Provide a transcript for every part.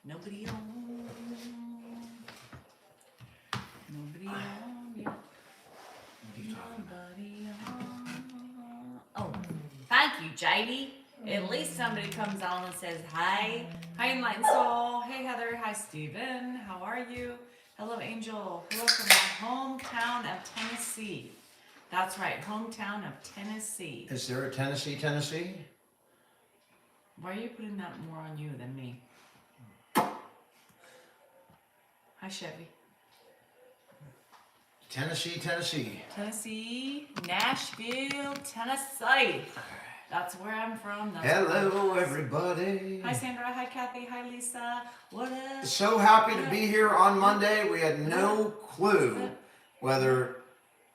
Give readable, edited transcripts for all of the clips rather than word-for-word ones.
Nobody home. Nobody home yet. Nobody home. Oh, thank you, JD. At least somebody comes on and says hi. Hi, Enlightened Soul. Hey, Heather. Hi, Steven. How are you? Hello, Angel. Hello from my hometown of Tennessee. That's right, hometown of Tennessee. Is there a Tennessee? Why are you putting that more on you than me? Hi, Chevy. Tennessee. Tennessee, Nashville, Tennessee. That's where I'm from. That's Hello, everybody. Hi, Sandra. Hi, Kathy. Hi, Lisa. What up? So happy to be here on Monday. We had no clue whether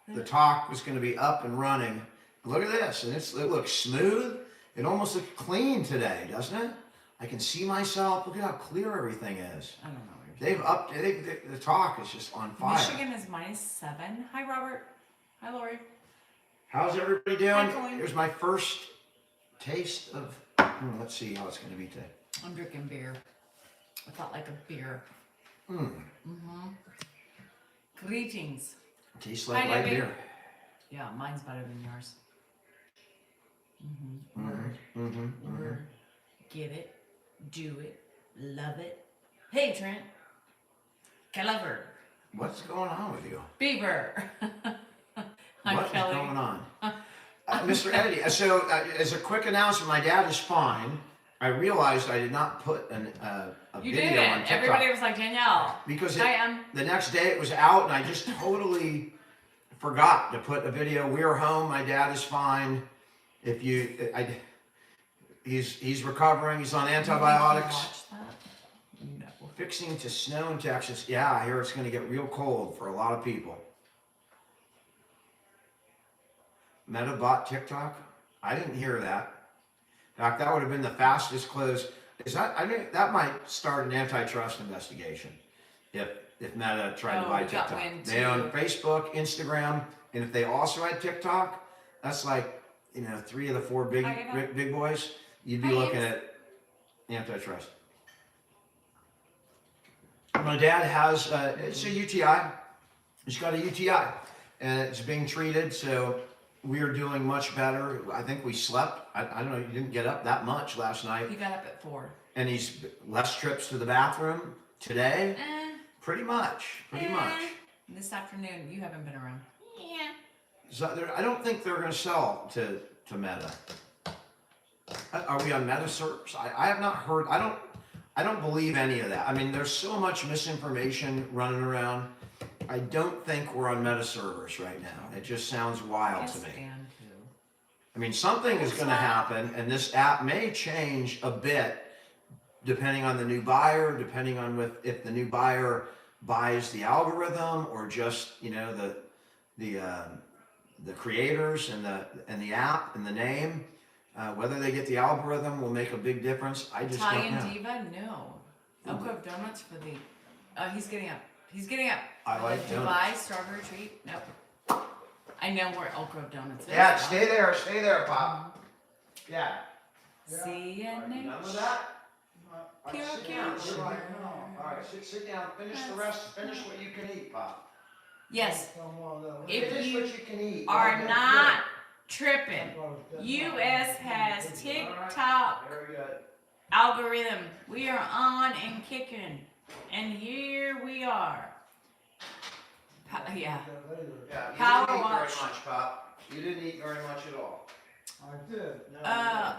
the talk was going to be up and running. Look at this, and it looks smooth. It almost looks clean today, doesn't it? I can see myself. Look at how clear everything is. I don't know. The talk is just on fire. Michigan is -7. Hi, Robert. Hi, Lori. How's everybody doing? Colleen. Here's my first taste of, let's see how it's going to be today. I'm drinking beer. I felt like a beer. Greetings. Tastes like Hi, light Debbie. beer. Yeah, mine's better than yours. Word. Get it. Do it. Love it. Hey, Trent. Caregiver. What's going on with you? Beaver. I'm What is Kelly. going on? Mr. Eddie, so as a quick announcement, my dad is fine. I realized I did not put a You video didn't. on TikTok. Everybody was like, Danielle. Because Hi, the next day it was out and I just totally forgot to put a video. We're home, my dad is fine. He's recovering, he's on antibiotics. Watch that? No. Fixing to snow in Texas. Yeah, I hear it's going to get real cold for a lot of people. Meta bought TikTok? I didn't hear that. In fact, that would have been the fastest close. I think that might start an antitrust investigation if Meta tried to buy we got TikTok. wind They too. own Facebook, Instagram, and if they also had TikTok, that's like 3 of the 4 big boys. You'd be looking at antitrust. My dad has it's a UTI. He's got a UTI, and it's being treated. So we are doing much better. I think we slept. I don't know. You didn't get up that much last night. He got up at 4. And he's less trips to the bathroom today. Pretty much. This afternoon, you haven't been around. Yeah. So I don't think they're going to sell to Meta. Are we on Meta servers? I have not heard. I don't believe any of that. I mean, there's so much misinformation running around. I don't think we're on Meta servers right now. It just sounds wild to me. I mean, something is going to happen, and this app may change a bit depending on the new buyer, depending on if the new buyer buys the algorithm or just the creators and the app and the name. Whether they get the algorithm will make a big difference. I just don't know. Italian Diva? No. Elk Grove Donuts for the... he's getting up. I like Dubai donuts. Strawberry Treat? Nope. I know where Elk Grove Donuts is. Yeah, stay there, Pop. Yeah. See you next. Done with that? Pure Sit down. sugar. All right, sit down. Finish the rest. Finish what you can eat, Pop. Yes. If Finish you what you can eat. are Okay, not tripping, U.S. has TikTok Very good. algorithm. We are on and kicking. And here we are. Yeah. Yeah, you Power didn't eat watch. very much, Pop. You didn't eat very much at all. I did. No,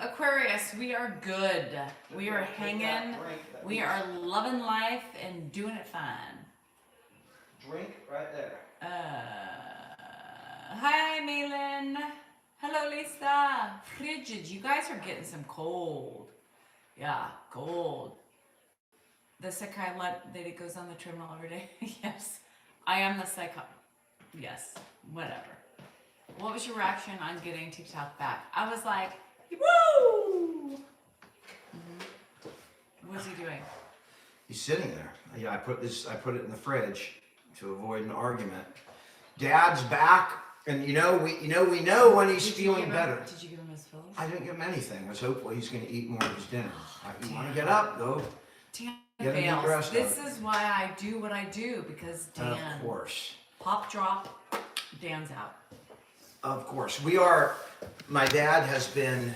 Aquarius, we are good. We are hanging. We are loving life and doing it fine. Drink right there. Hi, Malin. Hello, Lisa. Frigid. You guys are getting some cold. Yeah, cold. The Sekai lady goes on the treadmill every day. Yes. I am the Sekai. Yes. Whatever. What was your reaction on getting TikTok back? I was like, woo! What's he doing? He's sitting there. Yeah, I put it in the fridge to avoid an argument. Dad's back, and we know when he's feeling better. Did you give him his pillows? I didn't give him anything. I was hopeful he's going to eat more of his dinner. You want to get up, though? Damn Get him fails. dressed This up. is why I do what I do, because Dan. Of course. Pop drop, Dan's out. Of course. My dad has been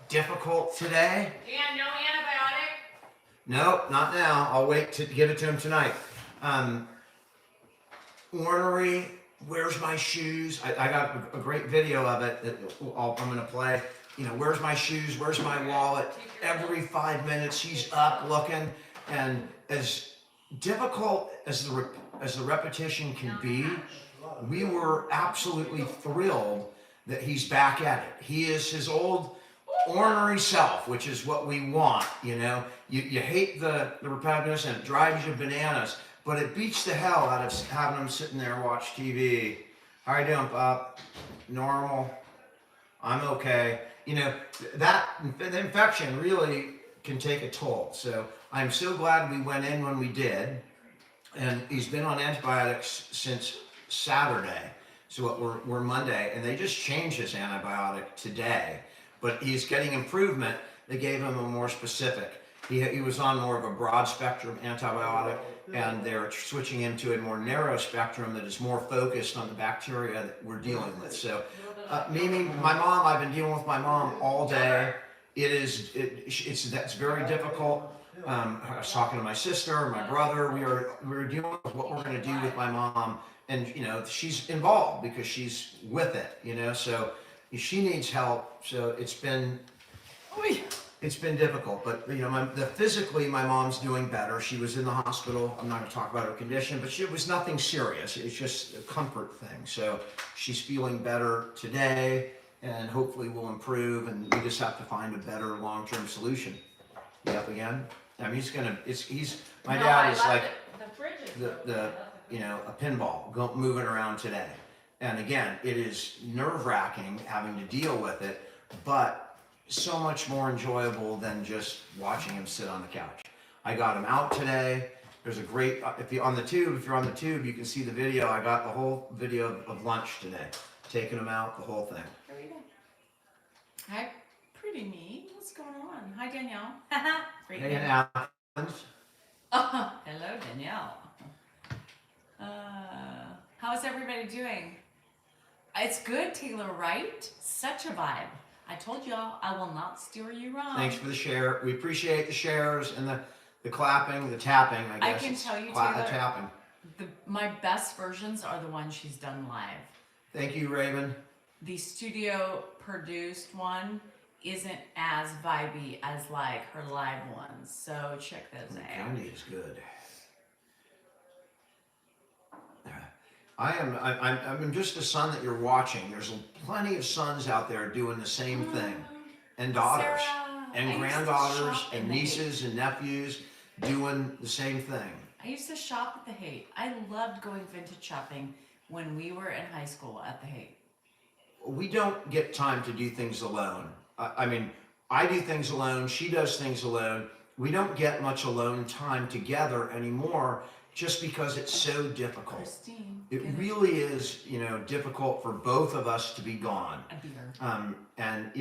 difficult today. Dan, no antibiotic? Nope, not now. I'll wait to give it to him tonight. Ornery, where's my shoes? I got a great video of it that I'm going to play. You know, where's my shoes? Where's my wallet? Every 5 minutes he's up looking. And as difficult as the repetition can be, we were absolutely thrilled that he's back at it. He is his old ornery self, which is what we want, you know. You hate the repetitiveness and it drives you bananas, but it beats the hell out of having him sitting there watch TV. How you doing, Bob? Normal. I'm okay. You know, the infection really can take a toll. So I'm so glad we went in when we did. And he's been on antibiotics since Saturday. So we're Monday, and they just changed his antibiotic today. But he's getting improvement. They gave him a more specific. He was on more of a broad spectrum antibiotic, and they're switching him to a more narrow spectrum that is more focused on the bacteria that we're dealing with. So, Mimi, my mom, I've been dealing with my mom all day. That's very difficult. I was talking to my sister, my brother. We were dealing with what we're going to do with my mom, and you know she's involved because she's with it. You know, so she needs help. So it's been difficult. But you know, physically my mom's doing better. She was in the hospital. I'm not going to talk about her condition, but it was nothing serious. It's just a comfort thing. So she's feeling better today, and hopefully will improve. And we just have to find a better long-term solution. Yep, again. I mean, my dad is like a pinball moving around today. And again, it is nerve-wracking having to deal with it, but so much more enjoyable than just watching him sit on the couch. I got him out today. There's a great, if you're on the tube, you can see the video. I got the whole video of lunch today, taking him out, the whole thing. Here we go. Hi, pretty me. What's going on? Hi, Danielle. Great Hey, name. Athens. Oh, hello, Danielle. How's everybody doing? It's good, Taylor, right? Such a vibe. I told y'all I will not steer you wrong. Thanks for the share. We appreciate the shares and the clapping, the tapping, I guess. I can tell you, The Taylor, tapping. my best versions are the ones she's done live. Thank you, Raven. The studio produced one isn't as vibey as like her live ones, so check those out. Candy is good. I'm just a son that you're watching. There's plenty of sons out there doing the same thing, and daughters, Sarah, I and used to granddaughters, shop and in the nieces and nephews doing the same thing. I used to shop at the Haight. I loved going vintage shopping when we were in high school at the Haight. We don't get time to do things alone. I mean, I do things alone. She does things alone. We don't get much alone time together anymore, just because it's so difficult. Christine, It really is, difficult for both of us to be gone. a beer. And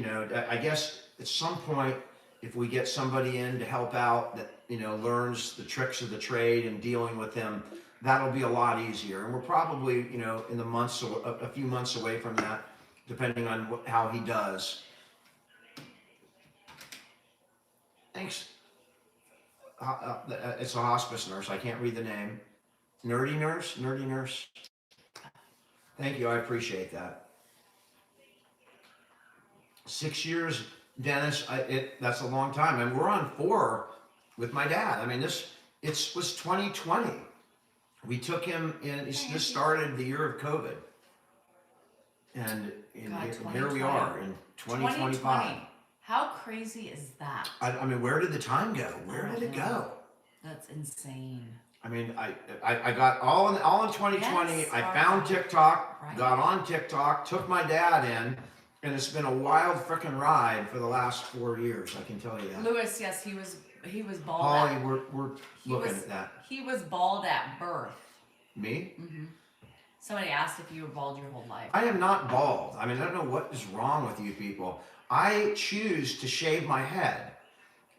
I guess at some point, if we get somebody in to help out that, learns the tricks of the trade and dealing with them, that'll be a lot easier. And we're probably, in the months, a few months away from that, depending on how he does. Thanks. It's a hospice nurse. I can't read the name. Nerdy nurse. Thank you. I appreciate that. 6 years, Dennis. That's a long time, and we're on 4 with my dad. I mean, it was 2020. We took him in. This started the year of COVID, and here we are in 2025. How crazy is that? I mean, where did the time go? Where did it go? That's insane. I mean, I got all in 2020. Yes, I found TikTok, right. got on TikTok, took my dad in, and it's been a wild frickin' ride for the last 4 years. I can tell you that. Lewis, yes, he was bald. Holly, at, we're looking at that. He was bald at birth. Me? Mm-hmm. Somebody asked if you were bald your whole life. I am not bald. I mean, I don't know what is wrong with you people. I choose to shave my head.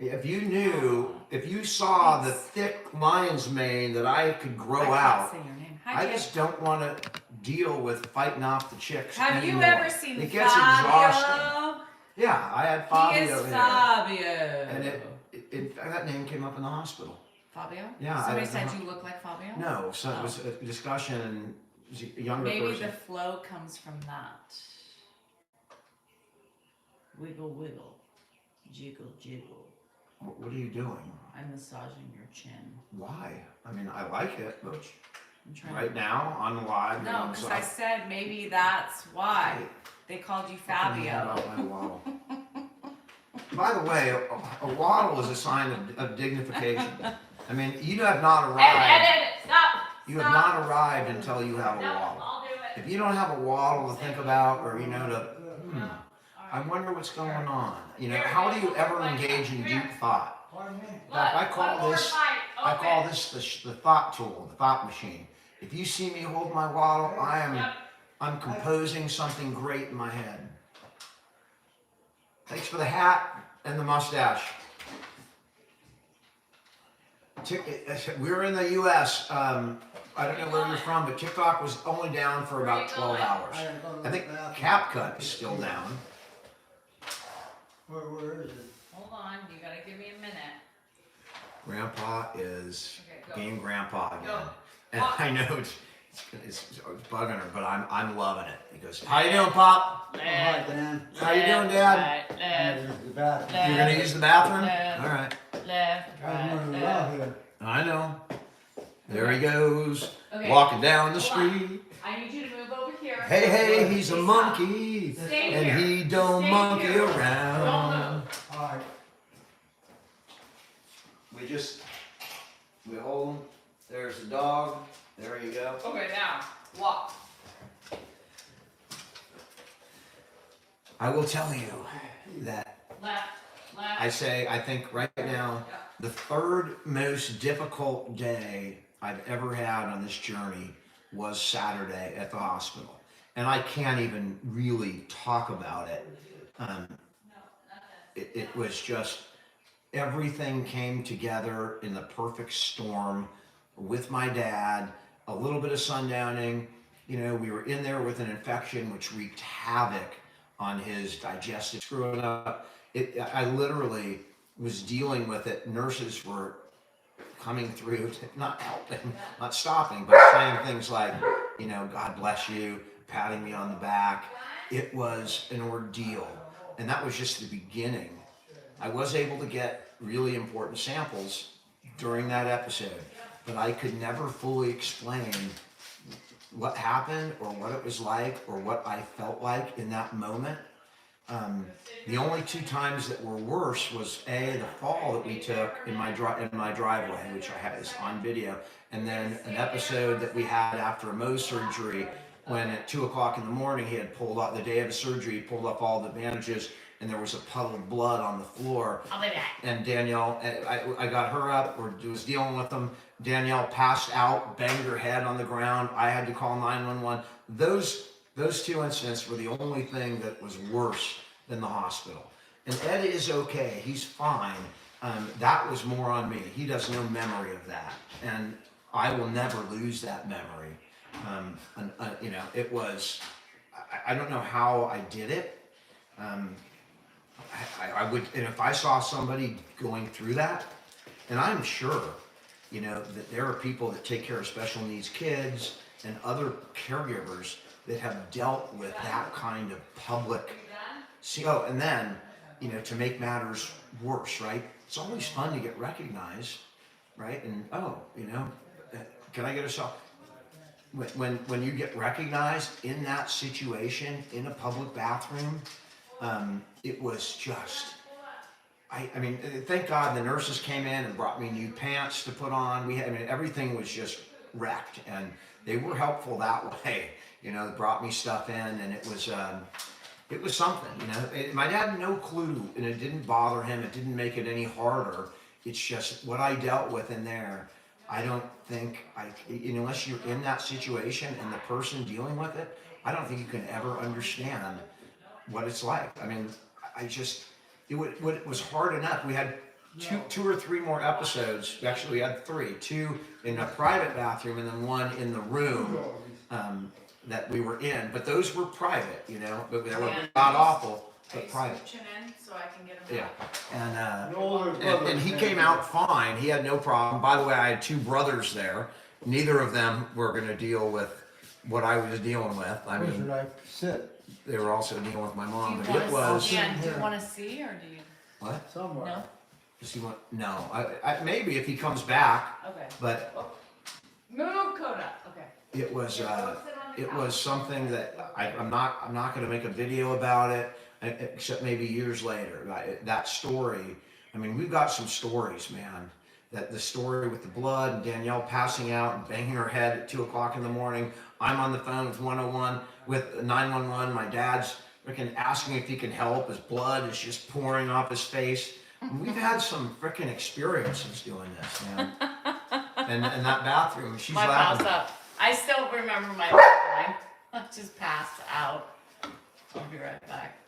If you knew, if you saw the thick lion's mane that I could grow I can't out, say your name. Hi, I Jim. just don't want to deal with fighting off the chicks Have you anymore. ever seen It gets Fabio? exhausting. Yeah, I had Fabio He is here. Fabio. And that name came up in the hospital. Fabio? Yeah. Somebody said you look like Fabio? No, so it was a discussion, and it was a younger Maybe person. the flow comes from that. Wiggle, wiggle. Jiggle, jiggle. What are you doing? I'm massaging your chin. Why? I mean, I like it, but I'm trying right now, on live. No, because I said maybe that's why they called you Fabio. By the way, a waddle is a sign of dignification. I mean, you have not arrived. Stop! You have not arrived until you have a waddle. I'll do it. If you don't have a waddle to think about, or I wonder what's going on. You know, how do you ever engage in deep thought? I call this the thought tool, the thought machine. If you see me hold my waddle, I'm composing something great in my head. Thanks for the hat and the mustache. We're in the U.S. I don't know where you're from, but TikTok was only down for about 12 hours. I think CapCut is still down. Where is it? Hold on, you gotta give me a minute. Grandpa is go. being grandpa again. Go. And I know it's bugging her, but I'm loving it. He goes, "How you doing, Pop? Hi, Dan. How you doing, Dad? The bathroom. You're gonna use the bathroom? Left. All right. Left, I'm right, running left. around here. I know. There he goes, Okay. walking down the Hold on. street. I need you to move over here. Hey, he's a Stop. monkey, Stay and here. he don't Stay monkey here. around." Don't move. All right. We hold him. There's the dog. There you go. Okay, now, walk. I will tell you that Left, left. I think right now, the third most difficult day I've ever had on this journey was Saturday at the hospital. And I can't even really talk about it. It was just, everything came together in the perfect storm with my dad, a little bit of sundowning. You know, we were in there with an infection which wreaked havoc on his digestive, screwing up. I literally was dealing with it. Nurses were coming through, not helping, not stopping, but saying things like, you know, "God bless you," patting me on the back. It was an ordeal. And that was just the beginning. I was able to get really important samples during that episode, but I could never fully explain what happened or what it was like or what I felt like in that moment. The only two times that were worse was the fall that we took in my driveway, which I had is on video, and then an episode that we had after a Mohs surgery, when at 2:00 in the morning he had pulled off, the day of the surgery, he pulled off all the bandages, and there was a puddle of blood on the floor. I'll be back. And Danielle, I got her up, or was dealing with them. Danielle passed out, banged her head on the ground. I had to call 911. Those two incidents were the only thing that was worse than the hospital. And Ed is okay, he's fine. That was more on me. He does no memory of that. And I will never lose that memory. You know, it was, I don't know how I did it. I would, and if I saw somebody going through that, and I'm sure, you know, that there are people that take care of special needs kids and other caregivers that have dealt with that kind of public. And then, you know, to make matters worse, right? It's always fun to get recognized, right? And you know, can I get a shot? When you get recognized in that situation in a public bathroom, it was just, I mean, thank God the nurses came in and brought me new pants to put on. Everything was just wrecked, and they were helpful that way. You know, they brought me stuff in, and it was something. You know, my dad had no clue, and it didn't bother him. It didn't make it any harder. It's just what I dealt with in there. I don't think unless you're in that situation and the person dealing with it, I don't think you can ever understand what it's like. I mean, it was hard enough. We had two or three more episodes. Actually, we had three, two in a private bathroom and then one in the room that we were in. But those were private, you know, but they were not awful, but private. Switching in so I can get them Yeah, out. and he came out fine. He had no problem. By the way, I had two brothers there. Neither of them were going to deal with what I was dealing with. I Where mean, should I sit? they were also dealing with my Do mom. you But it want to was see? Yeah, do you want to see or do you? what? Somewhere. No. Does he want? No. Maybe if he comes back. Okay. But Move Coda. Okay. it was Here, go sit on the it couch. was something that I'm not going to make a video about it, except maybe years later. That story. I mean, we've got some stories, man. That the story with the blood and Danielle passing out and banging her head at 2 o'clock in the morning. I'm on the phone with 101 with 911. My dad's freaking asking if he can help. His blood is just pouring off his face. We've had some freaking experiences doing this, man. And that bathroom, she's My laughing. mouth's up. I still remember my time. I just passed out. I'll be right back.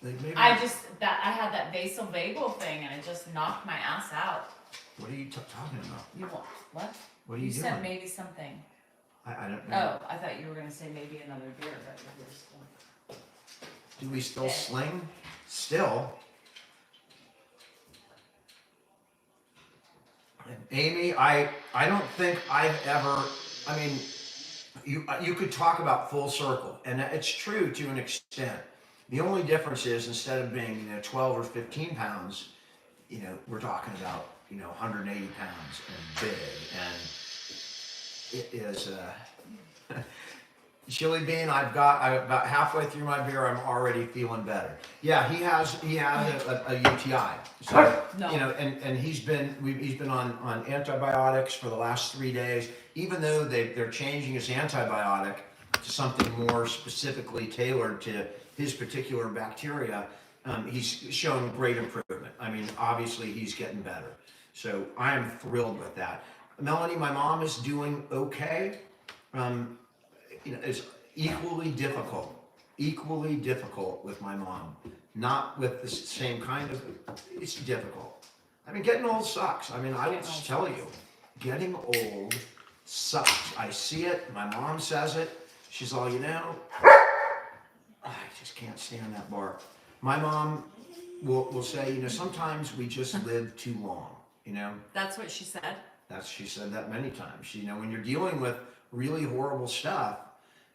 Like, maybe- I had that vasovagal thing and it just knocked my ass out. What are you talking about? You want what? What are you doing? said maybe something. I don't know. Oh, I thought you were gonna say maybe another beer, but you're still. Do we still sling? Still. And Amy, I don't think I've ever, I mean, you could talk about full circle, and it's true to an extent. The only difference is instead of being, 12 or 15 pounds, we're talking about, 180 pounds and big, and it is, Chili Bean, I'm about halfway through my beer, I'm already feeling better. Yeah, he has a UTI. So, No. and he's been on antibiotics for the last 3 days, even though they're changing his antibiotic to something more specifically tailored to his particular bacteria. He's shown great improvement. I mean, obviously he's getting better. So I am thrilled with that. Melanie, my mom is doing okay. It's equally difficult with my mom. Not with the same kind of, it's difficult. I mean, getting old sucks. I mean, I will just tell you, getting old sucks. I see it, my mom says it, she's all, I just can't stand that bark. My mom will say, sometimes we just live too long, That's what she said. She said that many times. When you're dealing with really horrible stuff,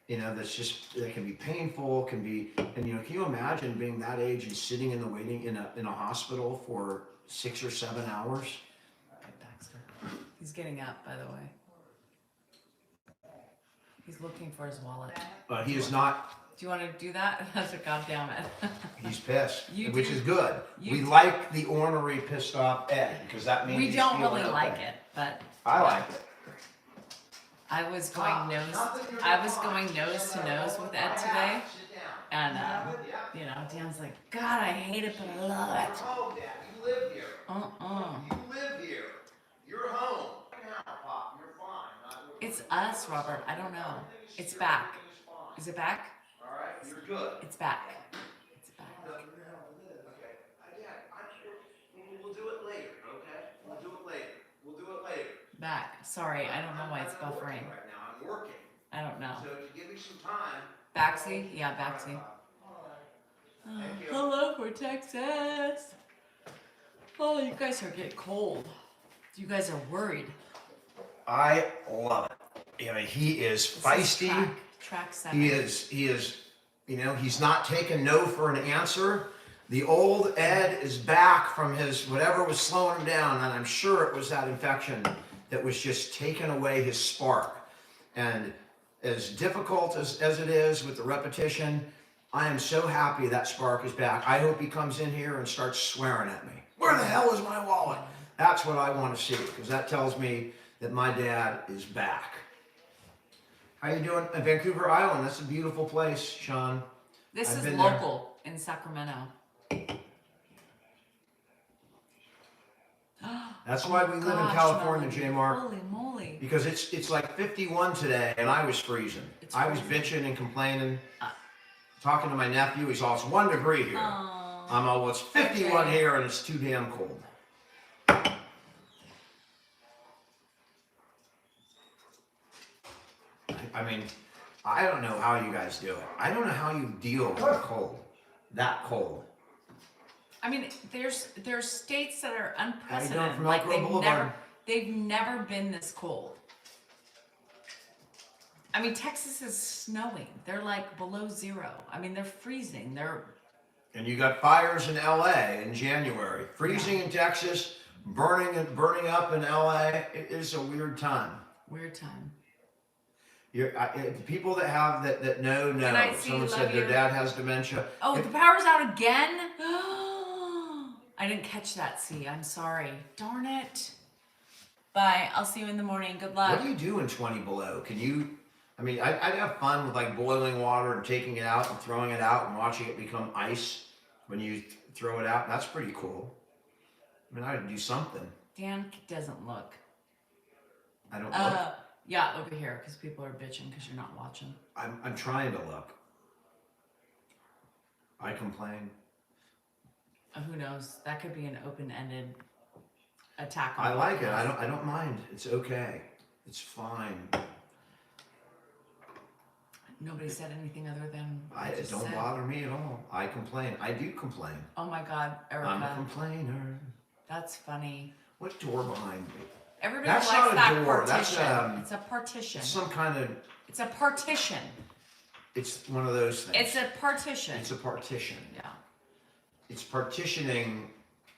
that can be painful, and can you imagine being that age and sitting in the waiting in a hospital for 6 or 7 hours? Baxter. He's getting up, by the way. He's looking for his wallet. He is not. Do you want to do that? That's a goddamn it. He's pissed, You which do- is good. you We do- like the ornery, pissed off Ed because that means We he's don't feeling really okay. like it, but I like it. I was going nose to nose with Ed today, and Dan's like, God, I hate it, but I love it. Oh, Dad, you live here. Uh-uh. You live here. You're home. Now, Pop, you're fine. It's us, Robert. I don't know. It's back. Is it back? All right, you're good. It's back. It's back. Okay. We'll do it later, okay? We'll do it later. Back. Sorry, I don't know why it's I'm not buffering. working right now. I'm working. I don't know. So if you give me some time. Backsy? Yeah, Backsy. Thank you. Hello for Texas. Oh, you guys are getting cold. You guys are worried. I love it. I mean, he is feisty. Track 7. He is, he's not taking no for an answer. The old Ed is back from his, whatever was slowing him down, and I'm sure it was that infection that was just taking away his spark. And as difficult as it is with the repetition, I am so happy that spark is back. I hope he comes in here and starts swearing at me. Where the hell is my wallet? That's what I want to see, because that tells me that my dad is back. How you doing? Vancouver Island, that's a beautiful place, Sean. This I've is been there. local in Sacramento. That's why we live in Gosh, California, Melanie. J-Mark. Holy moly. Because it's like 51 today, and I was freezing. It's I was freezing. bitching and complaining, talking to my nephew. He's all, it's 1 degree here. Aw, I'm all, well, it's 51 okay. here, and it's too damn cold. I mean, I don't know how you guys do it. I don't know how you deal with a cold, that cold. I mean, there's states that are How you doing unprecedented. from Like Elk Grove Boulevard? they've never been this cold. I mean, Texas is snowing. They're like below zero. I mean, they're freezing. And you got fires in LA in January, freezing in Texas, burning up in LA. It is a weird time. Weird time. People that have that know. Good night, C, Someone love said their you. dad has dementia. Oh, the power's out again? I didn't catch that, C. I'm sorry. Darn it. Bye. I'll see you in the morning. Good luck. What do you do in 20 below? Can you? I mean, I'd have fun with like boiling water and taking it out and throwing it out and watching it become ice when you throw it out. That's pretty cool. I mean, I'd do something. Dan doesn't look. I don't look. Yeah, over here, because people are bitching because you're not watching. I'm trying to look. I complain. Who knows? That could be an open-ended attack. I like it. I don't mind. It's okay. It's fine. Nobody said anything other than It don't bother me at all. I complain. I do complain. Oh my God, Erica. I'm a complainer. That's funny. What door behind me? Everybody That's likes not a that door. partition. That's, it's a partition. Some kind of. It's a partition. It's one of those things. It's a partition. It's a partition. Yeah. It's partitioning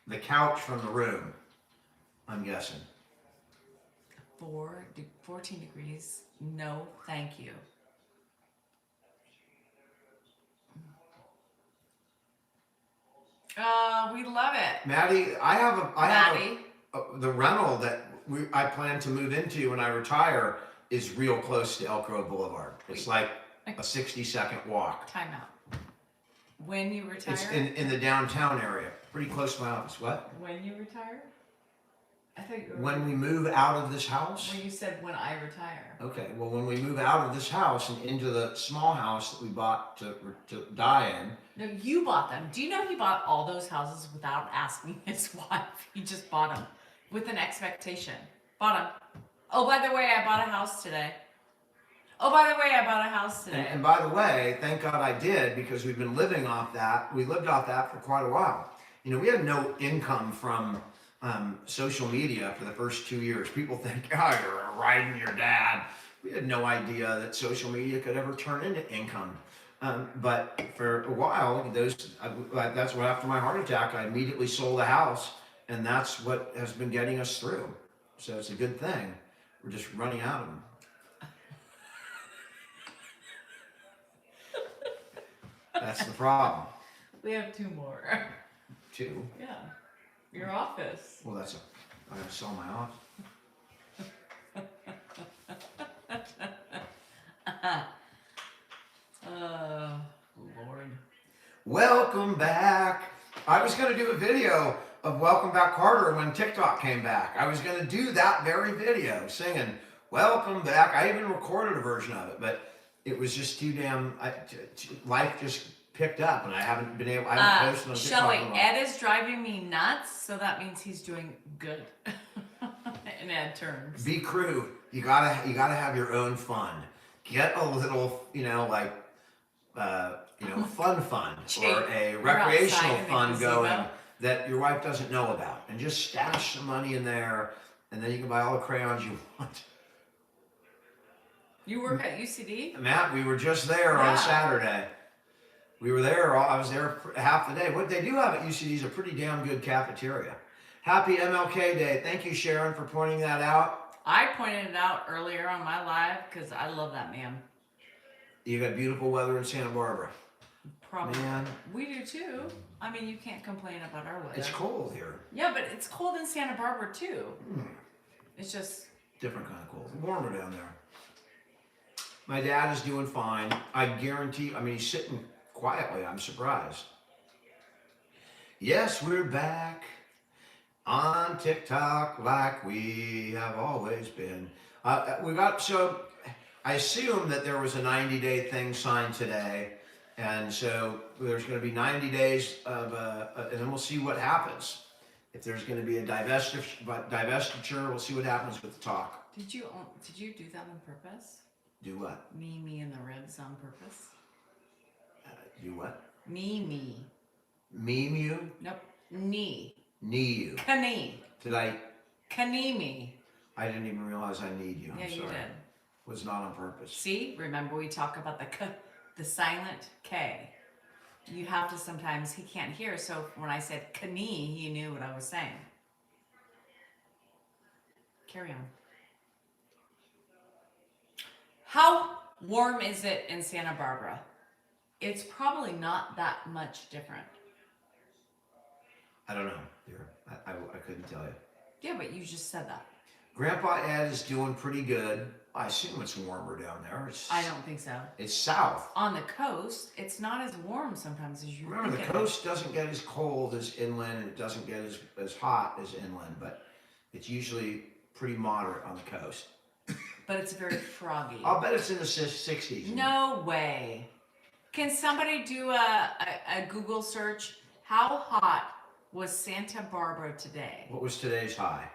the couch from the room. I'm guessing. 14 degrees. No, thank you. We love it. Maddie, I have Maddie. the rental that I plan to move into when I retire is real close to Elk Grove Boulevard. It's like a 60-second walk. Time out. When you retire? It's in the downtown area, pretty close to my house. What? When you retire? I thought you were. When we move out of this house? When you said when I retire. Okay, well, when we move out of this house and into the small house that we bought to die in. No, you bought them. Do you know he bought all those houses without asking his wife? He just bought them with an expectation. Bought them. Oh, by the way, I bought a house today. Oh, by the way, I bought a house today. And by the way, thank God I did, because we've been living off that. We lived off that for quite a while. You know, we had no income from social media for the first 2 years. People think, oh, you're riding your dad. We had no idea that social media could ever turn into income. But for a while, that's what, after my heart attack, I immediately sold the house, and that's what has been getting us through. So it's a good thing. We're just running out of them. That's the problem. We have 2 more. 2? Yeah. Your office. Well, I gotta sell my office. Lord. Welcome back. I was gonna do a video of Welcome Back Carter when TikTok came back. I was gonna do that very video singing Welcome Back. I even recorded a version of it, but it was just too damn, life just picked up and I haven't been able, I haven't posted on TikTok. Shelly, Ed is driving me nuts, so that means he's doing good in Ed terms. Be crew. You gotta have your own fun. Get a little, fun, or a recreational fun going that your wife doesn't know about, and just stash some money in there, and then you can buy all the crayons you want. You work at UCD? Matt, we were just there on Saturday. We were there. I was there for half the day. What they do have at UCD is a pretty damn good cafeteria. Happy MLK Day. Thank you, Sharon, for pointing that out. I pointed it out earlier on my live because I love that man. You got beautiful weather in Santa Barbara. Probably. Man. We do too. I mean, you can't complain about our weather. It's cold here. Yeah, but it's cold in Santa Barbara too. It's just different kind of cold. Warmer down there. My dad is doing fine. I guarantee. I mean, he's sitting quietly. I'm surprised. Yes, we're back on TikTok like we have always been. So I assume that there was a 90-day thing signed today, and so there's going to be 90 days of, and then we'll see what happens. If there's going to be a divestiture, we'll see what happens with the talk. Did you do that on purpose? Do what? Me in the ribs on purpose. Do what? Me. Meme you? Nope. Knee. Knee you. Knee. Did I? Knee me. I didn't even realize I need you. Yeah, I'm you sorry. did. Was not on purpose. See, remember we talk about the silent K. You have to sometimes, he can't hear, so when I said knee, he knew what I was saying. Carry on. How warm is it in Santa Barbara? It's probably not that much different. I don't know, dear. I couldn't tell you. Yeah, but you just said that. Grandpa Ed is doing pretty good. I assume it's warmer down there. I don't think so. It's south. On the coast, it's not as warm sometimes as you Remember, think the coast doesn't get as cold as inland, and it doesn't get as hot as inland, but it's usually pretty moderate on the coast. But it's very froggy. I'll bet it's in the 60s. No way. Can somebody do a Google search? How hot was Santa Barbara today? What was today's high?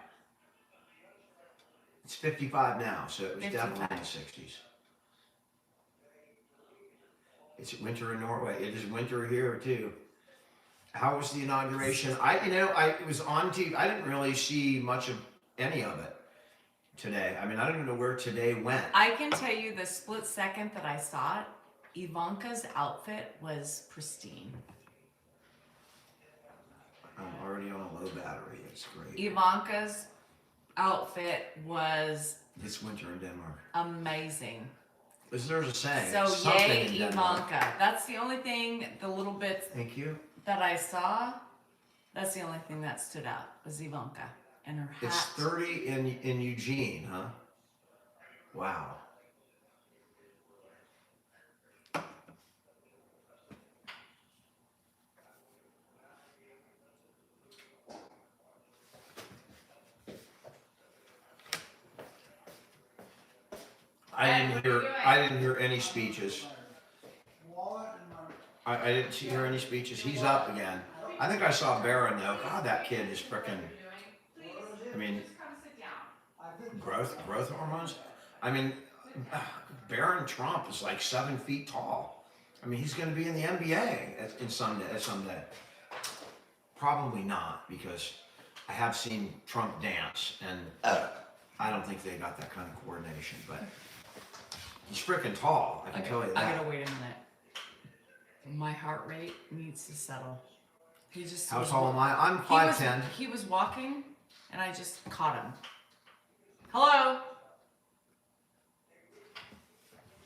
It's 55 now, so it was 55. definitely in the 60s. It's winter in Norway. It is winter here too. How was the inauguration? It was on TV. I didn't really see much of any of it today. I mean, I don't even know where today went. I can tell you the split second that I saw it, Ivanka's outfit was pristine. I'm already on a low battery. It's great. Ivanka's outfit was It's winter in Denmark. amazing. As there's a saying. So something yay, in Denmark. Ivanka. That's the only thing, the little bit Thank you. that I saw, that's the only thing that stood out was Ivanka and her hat. It's 30 in Eugene, huh? Wow. I didn't hear any speeches. I didn't hear any speeches. He's up again. I think I saw Barron though. God, that kid is frickin'. I mean, growth hormones. I mean, Barron Trump is like 7 feet tall. I mean, he's going to be in the NBA someday. Probably not, because I have seen Trump dance, and I don't think they got that kind of coordination. But he's freaking tall. I can tell you that. I gotta wait a minute. My heart rate needs to settle. He just. How tall am I? I'm 5'10". He was walking, and I just caught him. Hello.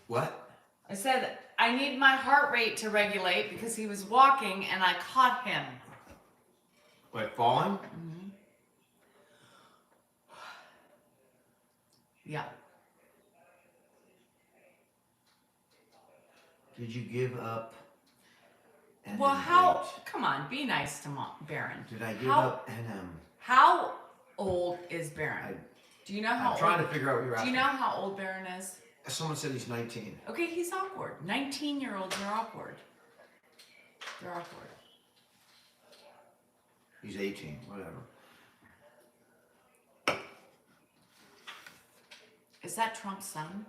What? I said I need my heart rate to regulate because he was walking, and I caught him. Like falling? Mm-hmm. Yeah. Did you give up? Well, how? weight? Come on, be nice to Baron. Did I give up NM? How old is Baron? Do you know how? I'm trying old, to figure out what you're Do asking. you know how old Baron is? Someone said he's 19. Okay, he's awkward. 19-year-olds are awkward. They're awkward. He's 18, whatever. Is that Trump's son?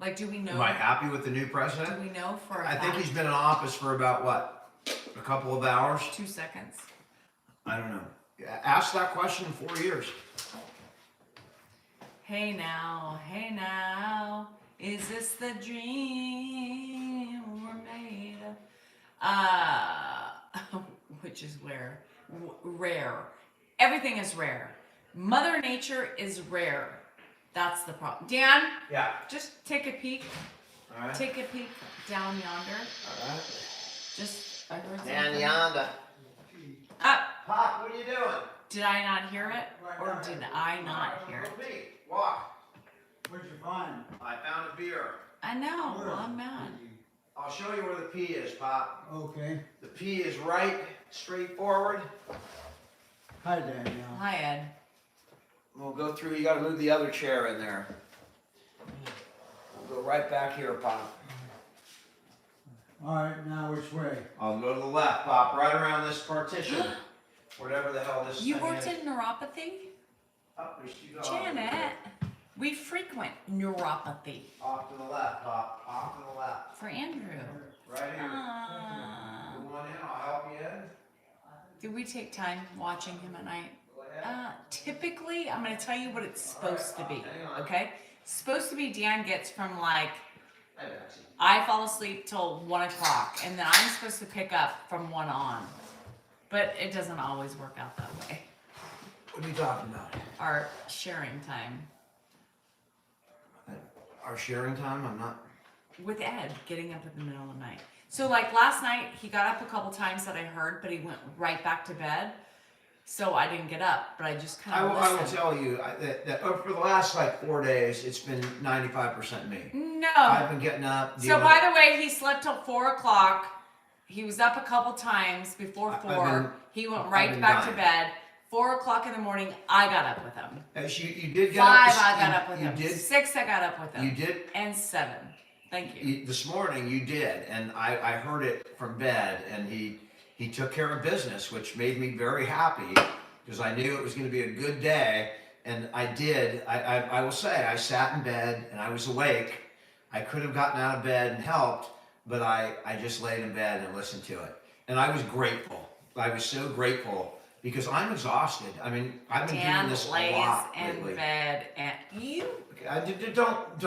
Like, do we know? Am I happy with the new Do president? we know for a I think fact? he's been in office for about, what, a couple of hours? 2 seconds. I don't know. Ask that question in 4 years. Hey now, is this the dream we're made of? Which is rare. Everything is rare. Mother Nature is rare. That's the problem. Dan, Yeah. just take a peek. All right. Take a peek down yonder. All right. Just, I heard Dan something. yonder. Pop, what are you doing? Did I not hear it? Or did I not hear it? Walk. What'd you find? I found a beer. I know, well, I'm mad. I'll show you where the P is, Pop. Okay. The P is right, straight forward. Hi, Danielle. Hi, Ed. We'll go through, you gotta move the other chair in there. We'll go right back here, Pop. All right, now which way? I'll go to the left, Pop, right around this partition. Whatever the hell this You thing worked is. in neuropathy? Oh, there's two dogs. Janet. We frequent neuropathy. Off to the left, Pop. Off to the left. For Andrew. Right here. You want in? I'll help you in. Do we take time watching him at night? Go ahead. Typically, I'm going to tell you what it's supposed to be. Okay? Supposed to be Dan gets from like, I fall asleep till 1 o'clock, and then I'm supposed to pick up from 1 on. But it doesn't always work out that way. What are you talking about? Our sharing time Our sharing time? I'm not. with Ed, getting up in the middle of the night. So like last night, he got up a couple times that I heard, but he went right back to bed. So I didn't get up, but I just kind of I will listened. tell you that for the last like 4 days, it's been 95% me. No. I've been getting up. So by the way, he slept till 4 o'clock. He was up a couple times before I've 4. been- He went I've right been back to dying. bed. 4 o'clock in the morning, I got up with him. As you did get 5, up. I got up with you him. Did, 6, I got up with him. you did. And 7. Thank you. This morning you did, and I heard it from bed, and he took care of business, which made me very happy because I knew it was going to be a good day, and I did. I will say I sat in bed and I was awake. I could have gotten out of bed and helped, but I just laid in bed and listened to it, and I was grateful. I was so grateful because I'm exhausted. I mean, I've been Dan doing this a lays lot in lately. bed and you. Don't,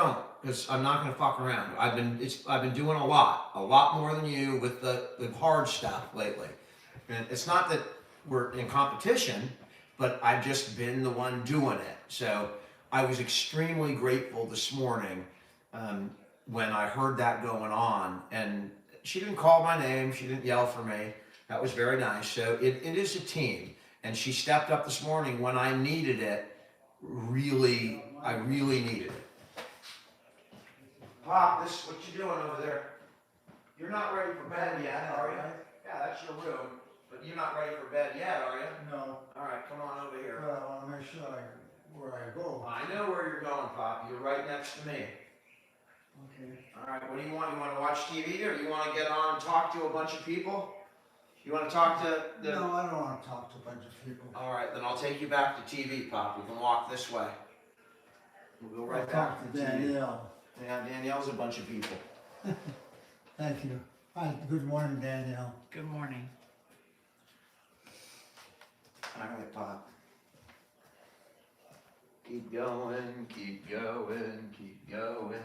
because I'm not gonna fuck around. I've been doing a lot more than you with the hard stuff lately. And it's not that we're in competition, but I've just been the one doing it. So I was extremely grateful this morning when I heard that going on. And she didn't call my name, she didn't yell for me. That was very nice. So it is a team. And she stepped up this morning when I needed it. I really needed it. Pop, what you doing over there? You're not ready for bed yet, are you? Yeah, that's your room, but you're not ready for bed yet, are you? No, All right, come on over here. but I wanna make sure where I go. I know where you're going, Pop. You're right next to me. Okay. All right, what do you want? You want to watch TV, or you want to get on and talk to a bunch of people? You want to talk to the... No, I don't wanna talk to a bunch of people. All right, then I'll take you back to TV, Pop. We can walk this way. We'll go right I'll back talk to to TV. Danielle. Yeah, Danielle's a bunch of people. Thank you. Hi, good morning, Danielle. Good morning. All right, Pop. Keep going, keep going, keep going.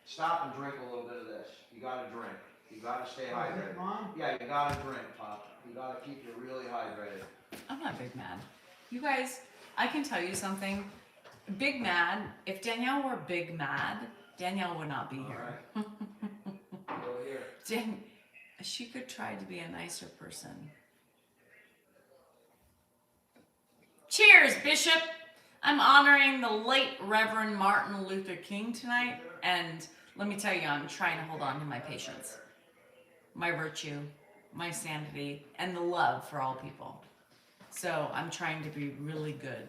Stop and drink a little bit of this. You gotta drink. You gotta stay hydrated. Mom? Yeah, you gotta drink, Pop. You gotta keep you really hydrated. I'm not Big Mad. You guys, I can tell you something. Big Mad, if Danielle were Big Mad, Danielle would not be here. All right. Go here. She could try to be a nicer person. Cheers, Bishop! I'm honoring the late Reverend Martin Luther King tonight, and let me tell you, I'm trying to hold on to my patience, my virtue, my sanity, and the love for all people. So I'm trying to be really good.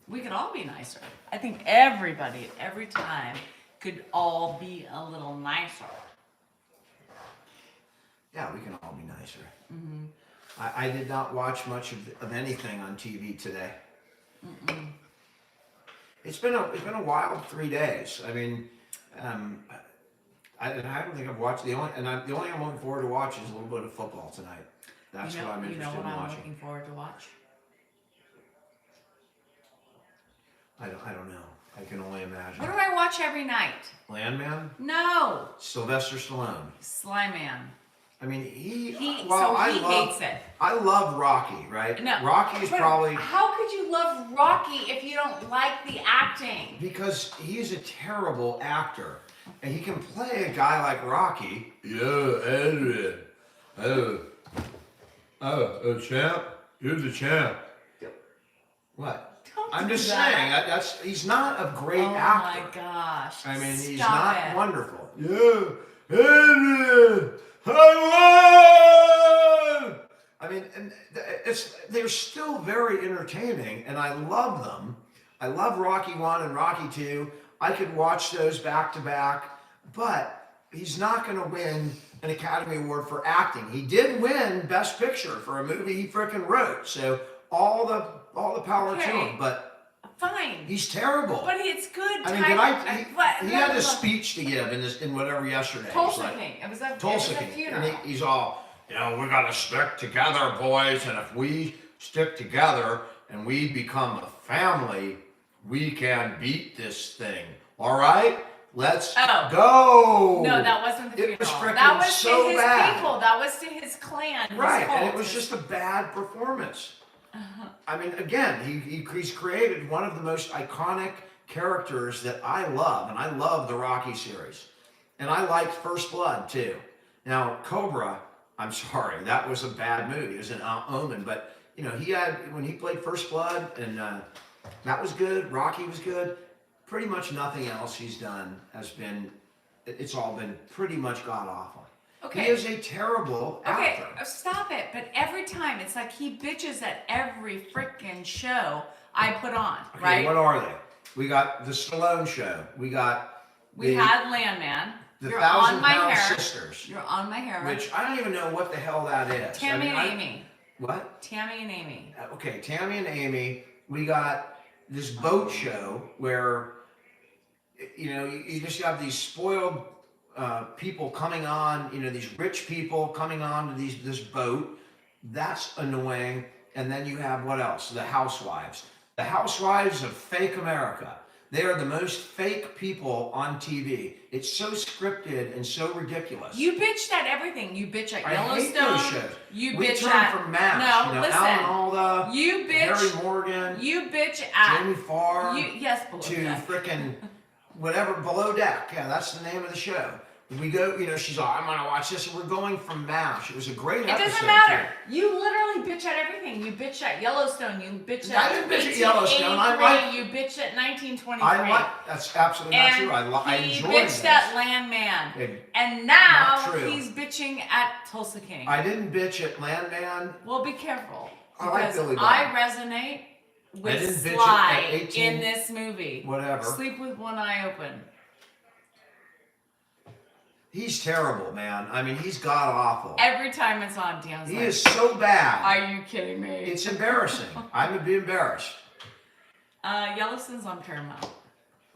We could all be nicer. I think everybody, every time, could all be a little nicer. Yeah, we can all be nicer. Mm-hmm. I did not watch much of anything on TV today. Mm-mm. It's been a wild 3 days. I mean, I don't think I've watched the only thing I'm looking forward to watching is a little bit of football tonight. That's what I'm interested in I'm watching. looking forward to watch? I don't know. I can only imagine. What do I watch every night? Landman? No, Sylvester Stallone. Sly Man. I mean, he hates it. I love Rocky, right? No, Rocky is but probably How could you love Rocky if you don't like the acting? because he's a terrible actor, and he can play a guy like Rocky. Yeah, Adrian. Oh, champ. You're the champ. What? Don't I'm do just that. saying he's not a great Oh actor. my gosh! I mean, he's Stop not it. wonderful. Yeah, Adrian. I won! I mean, and they're still very entertaining, and I love them. I love Rocky 1 and Rocky 2. I could watch those back to back, but he's not going to win an Academy Award for acting. He did win Best Picture for a movie he frickin' wrote, so all the power to Okay. him. But Fine. He's terrible. But it's good. I mean, he had a speech to give in whatever yesterday. Tulsa Like, King. It was a Tulsa King. King. Funeral. And he's all, we gotta stick together, boys, and if we stick together and we become a family, we can beat this thing. All right? Let's go. No, that wasn't the funeral. It was freaking that was so to his bad. people. That was to his clan. Right, his cult. and it was just a bad performance. I mean, again, he's created one of the most iconic characters that I love, and I love the Rocky series. And I liked First Blood, too. Now, Cobra, I'm sorry, that was a bad movie. It was an omen, but, when he played First Blood, and that was good, Rocky was good, pretty much nothing else he's done has been, it's all been pretty much god-awful. Okay. He is a terrible actor. Okay, stop it. But every time, it's like he bitches at every freaking show I put on, Okay, right? what are they? We got the Stallone show. We had Landman. the You're 1,000 on my Pound hair. Sisters. You're on my hair. Right? Which I don't even know what the hell that is. Tammy and Amy. What? Tammy and Amy. Okay, Tammy and Amy. We got this boat show where, you just have these spoiled people coming on, these rich people coming on to this boat. That's annoying. And then you have what else? The housewives. The housewives of fake America. They are the most fake people on TV. It's so scripted and so ridiculous. You bitched at everything. You bitch at I hate Yellowstone. those shows. You we bitch turn at from MASH. No, listen. Alan Alda, You bitch. Harry Morgan, You bitch at Jamie Farr, yes, below to deck. frickin' whatever, Below Deck. Yeah, that's the name of the show. We go, she's all, I'm gonna watch this, and we're going from MASH. It was a great episode. It doesn't matter. You literally bitch at everything. You bitch at Yellowstone. You bitch at I didn't bitch at Yellowstone. I you bitch at 1923. That's absolutely not true. I he enjoyed bitched this. at Landman. not And now true. he's bitching at Tulsa King. I didn't bitch at Landman. Well, be careful. I like Because Billy Bob. I resonate with didn't bitch Sly at 18 in this movie. Whatever. Sleep with one eye open. He's terrible, man. I mean, he's god-awful. Every time it's on, Dion's He like, is so bad. are you kidding me? It's embarrassing. I would be embarrassed. Yellowstone's on Paramount.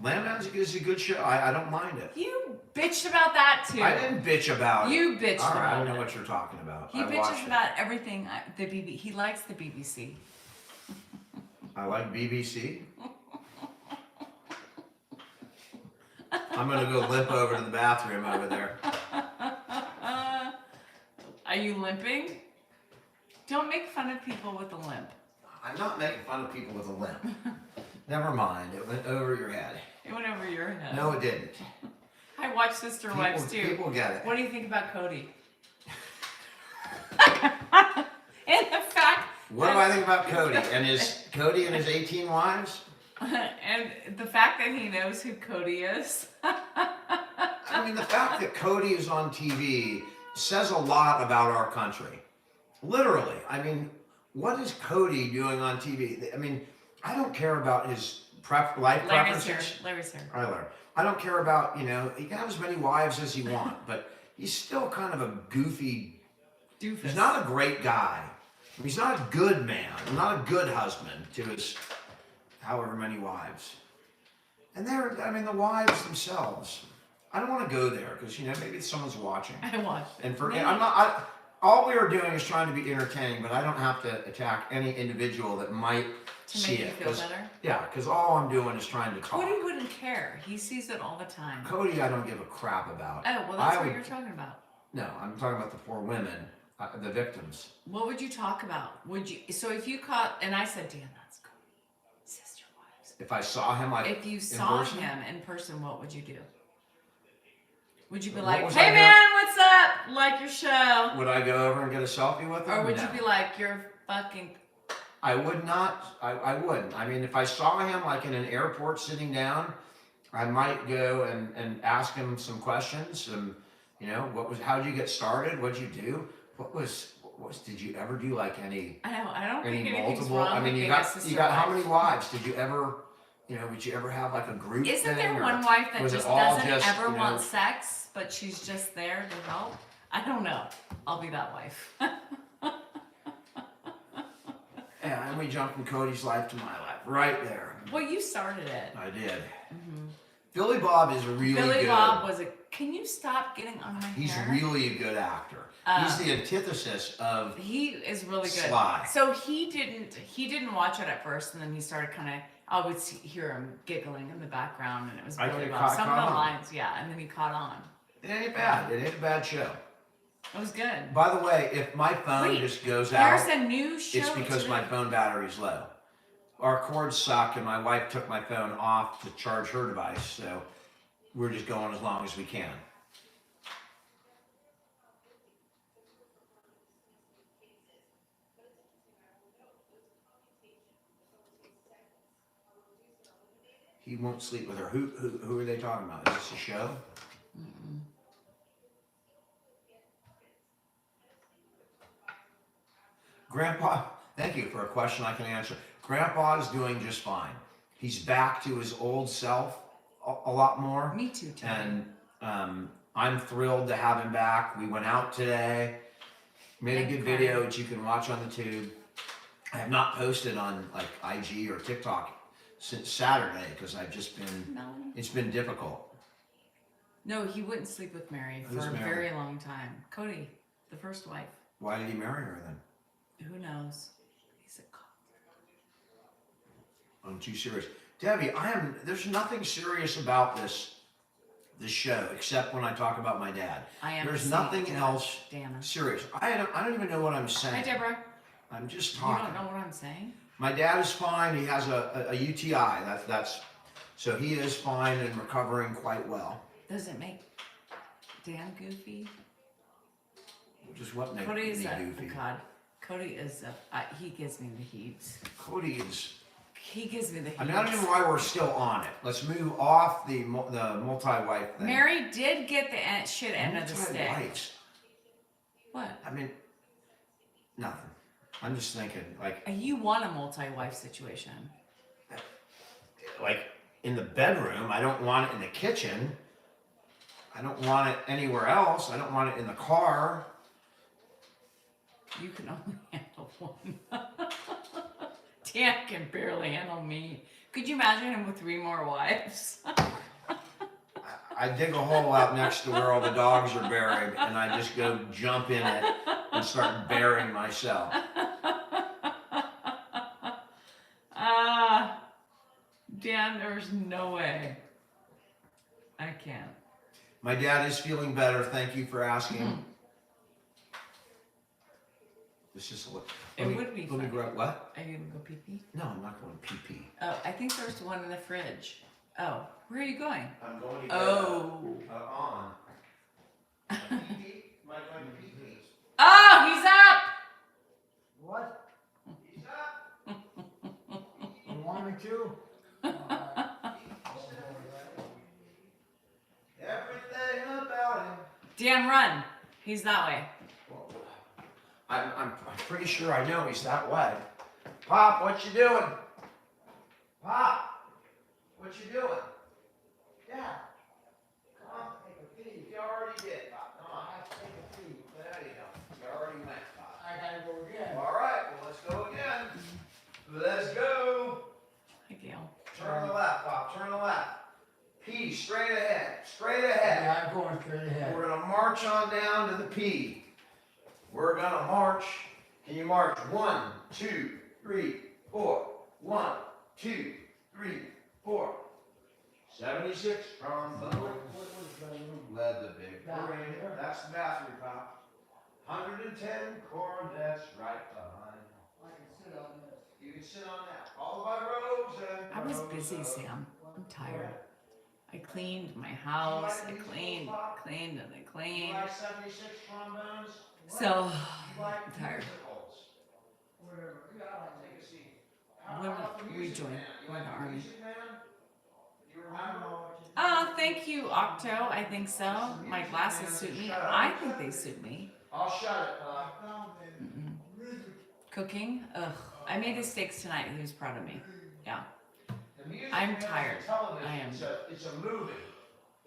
Landman's is a good show. I don't mind it. You bitched about that too. I didn't bitch about it. You bitched All right, about I don't know it. what you're talking about. He I watched bitches it. about everything. The BBC. He likes the BBC. I like BBC. I'm gonna go limp over to the bathroom over there. Are you limping? Don't make fun of people with a limp. I'm not making fun of people with a limp. Never mind. It went over your head. It went over your head. No, it didn't. I watch Sister Wives too. People get it. What do you think about Cody? And the fact. What do I think about Cody and his 18 wives? And the fact that he knows who Cody is. I mean, the fact that Cody is on TV says a lot about our country. Literally. I mean, what is Cody doing on TV? I mean, I don't care about his life preferences. Larry's here. All right, Larry. I don't care about, he can have as many wives as he wants, but he's still kind of a goofy Doofus. He's not a great guy. He's not a good man. Not a good husband to his however many wives. And the wives themselves. I don't want to go there because maybe someone's watching. I watched. And all we are doing is trying to be entertaining, but I don't have to attack any individual that might To see make you it. feel better? Yeah, because all I'm doing is trying to talk. Cody wouldn't care. He sees it all the time. Cody, I don't give a crap about. Oh, well, that's what you're talking about. No, I'm talking about the poor women, the victims. What would you talk about? So if you caught, and I said, Dan, that's Cody. Sister Wives. If I saw him, If you saw him in person, what would you do? Would you be What like, was hey I man, what's up? Like your show. Would I go over and get a selfie with him? Or would No. you be like, you're fucking. I would not. I wouldn't. I mean, if I saw him like in an airport sitting down, I might go and ask him some questions. How'd you get started? What'd you do? Did you ever do like any I know, I don't any think anything's multiple? wrong I mean, with you being a got sister how wife. many wives? Did you ever, would you ever have like a group Isn't thing? there or one wife that was it just all doesn't just, ever want sex, but she's just there to help? I don't know. I'll be that wife. Yeah, and we jump from Cody's life to my life. right there. Well, you started it. I did. Mm-hmm. Billy Bob is really good. Billy Bob was a. Can you stop getting on my He's hair? really a good actor. He's the antithesis of He is really good. Sly. So he didn't watch it at first, and then he started kind of. I would hear him giggling in the background, and it was Billy Bob. Some of the lines, yeah, and then he caught on. It ain't bad. It ain't a bad show. It was good. By the way, if my phone just goes There's out, a new show. it's because my phone battery's low. Our cords suck, and my wife took my phone off to charge her device, so we're just going as long as we can. He won't sleep with her. Who are they talking about? Is this a show? Mm-mm. Grandpa, thank you for a question I can answer. Grandpa is doing just fine. He's back to his old self a lot more. Me too, Tim. And I'm thrilled to have him back. We went out today, made a good video which you can watch on the tube. I have not posted on like IG or TikTok since Saturday because I've just been, it's been difficult. No, he wouldn't sleep with Mary for a very long time. Cody, the first wife. Why did he marry her then? Who knows? He's a cop. I'm too serious. Debbie, there's nothing serious about this show except when I talk about my dad. There's nothing else serious. I don't even know what I'm saying. Hi, Deborah. I'm just talking. You don't know what I'm saying? My dad is fine. He has a UTI. So he is fine and recovering quite well. Does it make Dan goofy? Just what makes Cody me is goofy? Oh God, Cody is he gives me the heaves. Cody is. He gives me the heaves. I mean, I don't even know why we're still on it. Let's move off the multi-wife thing. Mary did get the shit end of the stick. Multi-wives. What? I mean, nothing. I'm just thinking, like. You want a multi-wife situation. Like, in the bedroom. I don't want it in the kitchen. I don't want it anywhere else. I don't want it in the car. You can only handle one. Dan can barely handle me. Could you imagine him with 3 more wives? I dig a hole out next to where all the dogs are buried, and I just go jump in it and start burying myself. Dan, there's no way. I can't. My dad is feeling better. Thank you for asking. This is It would be fun. Let me grab what? Are you gonna go pee pee? No, I'm not going pee pee. Oh, I think there's one in the fridge. Oh, where are you going? I'm going to get on. Pee pee? Am I going to pee pee? Oh, he's up! What? He's up. You want me to? Everything about him. Dan, run. He's that way. I'm pretty sure I know he's that way. Pop, what you doing? Pop, what you doing? Yeah. Come on, take a pee. You already did, Pop. Come on, have to take a pee. There you go. You already went, Pop. I gotta go again. All right, well, let's go again. Let's go. Hi, Gail. Turn to the left, Pop. Turn to the left. P, straight ahead. Straight ahead. Yeah, I'm going straight ahead. We're gonna march on down to the P. We're gonna march. Can you march? 1, 2, 3, 4. 1, 2, 3, 4. 76 trombone. Led the big parade. That's the bathroom, Pop. 110 cornets right behind. I can sit on this. You can sit on that. All by rows and I was rows busy, of- Sam. I'm tired. I cleaned my house. I cleaned, and I You cleaned. like 76 trombones? So, You like I'm tired. musicals? Whatever. Yeah. Take a seat. When about the we Music join- Man? You join like the the army. Music Man? You I don't remember? know what you oh, thank you, Octo. I think so. My glasses suit me. I think they suit me. I'll shut it. found in Mm-mm. music. Cooking? Ugh. I made the steaks tonight. He was proud of me. Yeah. The Music I'm Man is a tired. television. I am. It's a movie.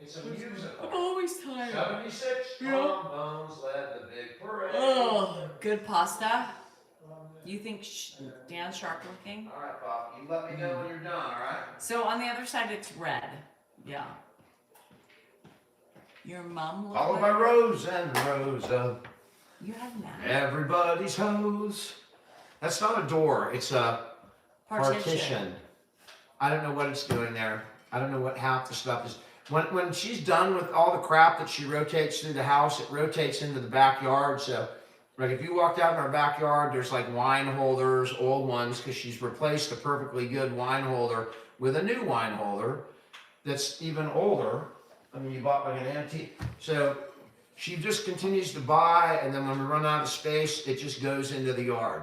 It's a musical. always tired. 76 Yeah. trombones led the big parade. Oh, good pasta. You think Dan's sharp looking? All right, Bob. You let me know when you're done. All right. So on the other side, it's red. Yeah. Your mom looked Followed like by Rose and Rosa. you have that Everybody's hose. That's not a door. It's a partition. I don't know what it's doing there. I don't know what half the stuff is. When she's done with all the crap that she rotates through the house, it rotates into the backyard. So, like if you walked out in our backyard, there's like wine holders, old ones, because she's replaced a perfectly good wine holder with a new wine holder that's even older. I mean, you bought like an antique. So she just continues to buy, and then when we run out of space, it just goes into the yard.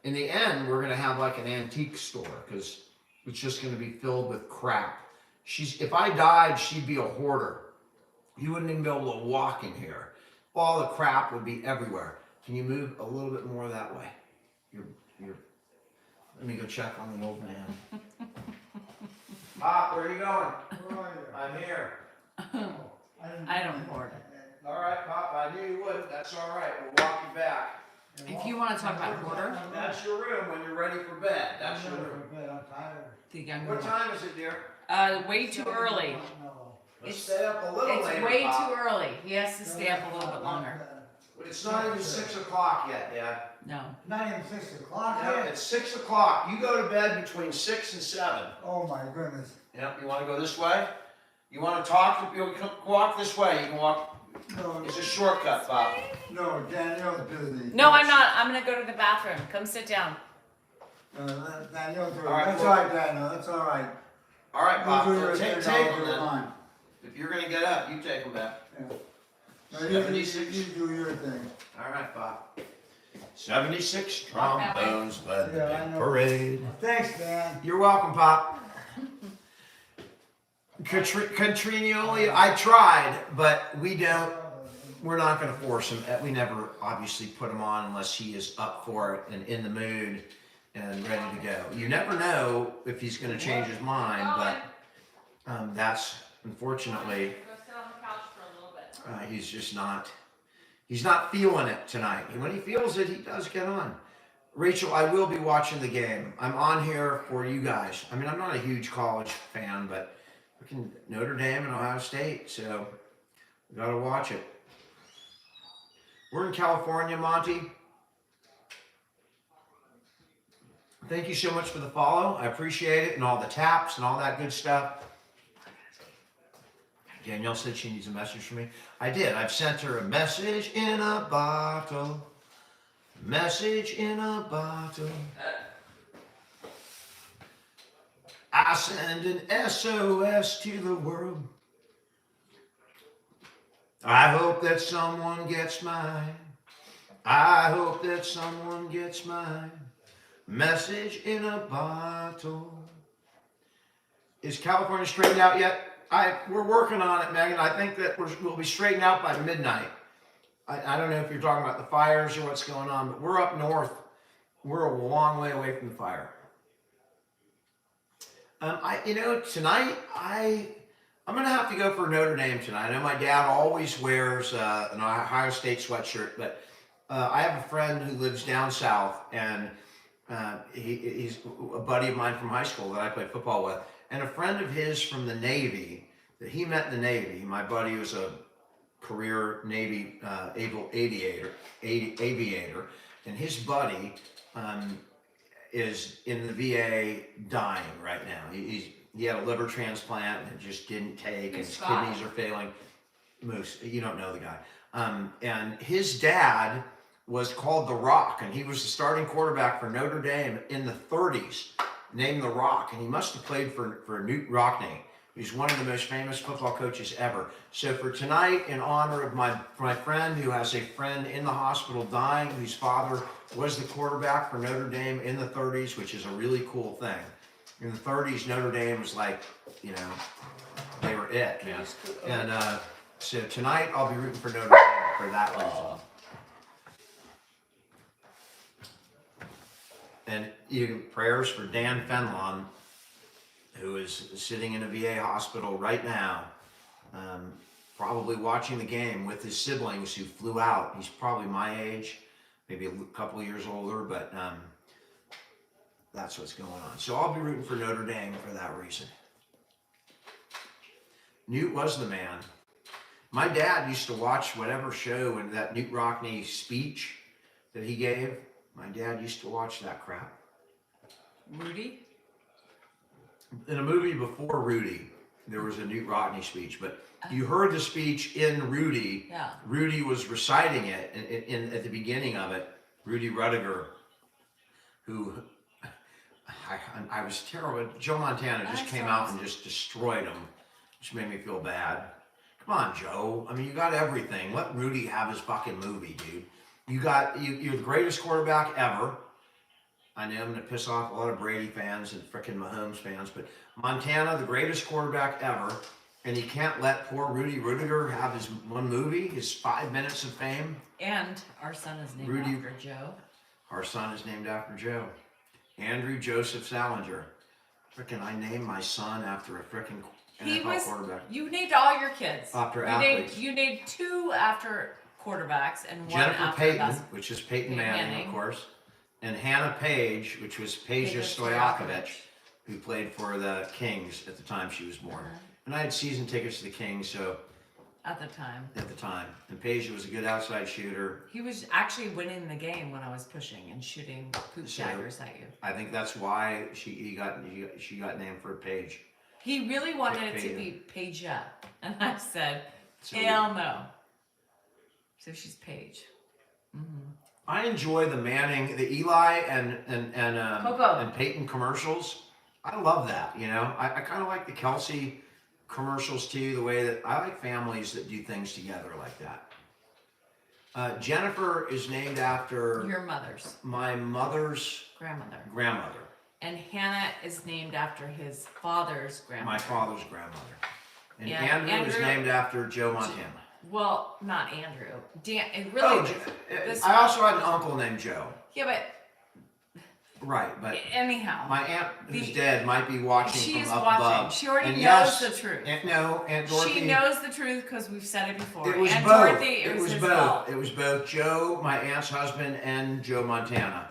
In the end, we're gonna have like an antique store because it's just gonna be filled with crap. If I died, she'd be a hoarder. You wouldn't even be able to walk in here. All the crap would be everywhere. Can you move a little bit more that way? Let me go check on the old man. Pop, where are you going? Where are you? I'm here. I don't hoard. All right, Pop, I knew you would. That's all right. We'll walk you back. If you want to talk about hoarder, That's your room when you're ready for bed. That's your room. I'm tired. the younger What one. time is it, dear? Way too early. Let's It's- stay up a little It's later, way Pop. too early. He has to stay up a little bit longer. It's not even 6 o'clock yet, Dad. No. Not even 6 o'clock Yeah, yet? it's 6 o'clock. You go to bed between 6 and 7. Oh my goodness. Yep, you wanna go this way? You wanna talk? You can walk this way. You can walk, No, it's a shortcut, Bob. no, Danielle's busy. No, I'm not. I'm gonna go to the bathroom. Come sit down. Daniel's busy. All right, That's well- all right, Daniel, that's all right. All right, Bob, You do your take thing, I'll them do then. mine. If you're gonna get up, you take them back. Yeah. No, you 76. do your thing. All right, Bob. 76 trombones led the Yeah, I big know. parade. Thanks, Dan. You're welcome, Pop. Catrignoli, I tried, but we're not gonna force him. We never obviously put him on unless he is up for it and in the mood and ready to go. You never know if he's gonna change his mind, but that's unfortunately, Go sit on the couch for a little bit. he's not feeling it tonight. And when he feels it, he does get on. Rachel, I will be watching the game. I'm on here for you guys. I mean, I'm not a huge college fan, but freaking Notre Dame and Ohio State, so we gotta watch it. We're in California, Monty. Thank you so much for the follow. I appreciate it, and all the taps and all that good stuff. Danielle said she needs a message from me. I did. I've sent her a message in a bottle. Message in a bottle. I send an SOS to the world. I hope that someone gets mine. I hope that someone gets mine. Message in a bottle. Is California straightened out yet? We're working on it, Megan. I think that we'll be straightened out by midnight. I don't know if you're talking about the fires or what's going on, but we're up north. We're a long way away from the fire. Tonight I'm gonna have to go for Notre Dame tonight. I know my dad always wears an Ohio State sweatshirt, but I have a friend who lives down south, and he's a buddy of mine from high school that I played football with, and a friend of his from the Navy that he met in the Navy. My buddy was a career Navy aviator, and his buddy is in the VA dying right now. He had a liver transplant and it just didn't take, and his kidneys are failing. Moose, you don't know the guy. And his dad was called The Rock, and he was the starting quarterback for Notre Dame in the 30s, named The Rock, and he must have played for Newt Rockne. He's one of the most famous football coaches ever. So for tonight, in honor of my friend who has a friend in the hospital dying, whose father was the quarterback for Notre Dame in the 30s, which is a really cool thing. In the 30s, Notre Dame was like, they were it, man. And so tonight, I'll be rooting for Notre Dame for that reason. And prayers for Dan Fenlon, who is sitting in a VA hospital right now, probably watching the game with his siblings who flew out. He's probably my age, maybe a couple years older, but that's what's going on. So I'll be rooting for Notre Dame for that reason. Newt was the man. My dad used to watch whatever show and that Newt Rockney speech that he gave. My dad used to watch that crap. Rudy? In a movie before Rudy, there was a Newt Rockney speech, but you heard the speech in Rudy. Yeah. Rudy was reciting it at the beginning of it. Rudy Rudiger, who I was terrible. Joe Montana just came out and just destroyed him, which made me feel bad. Come on, Joe. I mean, you got everything. Let Rudy have his fucking movie, dude. You're the greatest quarterback ever. I know I'm going to piss off a lot of Brady fans and frickin' Mahomes fans, but Montana, the greatest quarterback ever, and you can't let poor Rudy Rudiger have his one movie, his 5 minutes of fame. And our son is named after Joe. Our son is named after Joe. Andrew Joseph Salinger. Frickin' I named my son after a frickin' NFL quarterback. You named all your kids. After athletes. You named 2 after quarterbacks and 1 Jennifer after Payton, which is Peyton Manning, Manning, of course. And Hannah Page, which was Peja Stojakovic, who played for the Kings at the time she was born. And I had season tickets to the Kings, so... At the time. And Peja was a good outside shooter. He was actually winning the game when I was pushing and shooting poop daggers at you. I think that's why she got named for Page. He really wanted it to be Peja. And I said, hell no. So she's Paige. Mm-hmm. I enjoy the Manning, the Eli and Peyton commercials. I love that, you know. I kind of like the Kelsey commercials too, the way that I like families that do things together like that. Jennifer is named after your mother's. My mother's grandmother. And Hannah is named after his father's grandmother. My father's grandmother. And Andrew is named after Joe Montana. Well, not Andrew. Dan. It really. I also had an uncle named Joe. Yeah, but. Right, but anyhow, my aunt who's dead might be watching she's from up watching. above. She already knows the truth. Aunt Dorothy. She knows the truth because we've said it before. It was Aunt both. Dorothy, it was his both. fault. It was both Joe, my aunt's husband, and Joe Montana,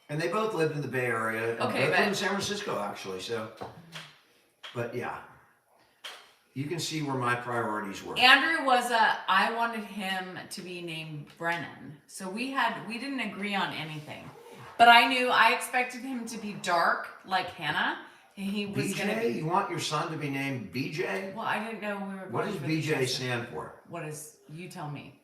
and they both lived in the Bay Area. And both lived in San Francisco, actually. So, but yeah. You can see where my priorities were. Andrew I wanted him to be named Brennan. So we didn't agree on anything. But I expected him to be dark like Hannah. And he was going to be. You want your son to be named BJ? Well, I didn't know we were What does BJ stand for? You tell me.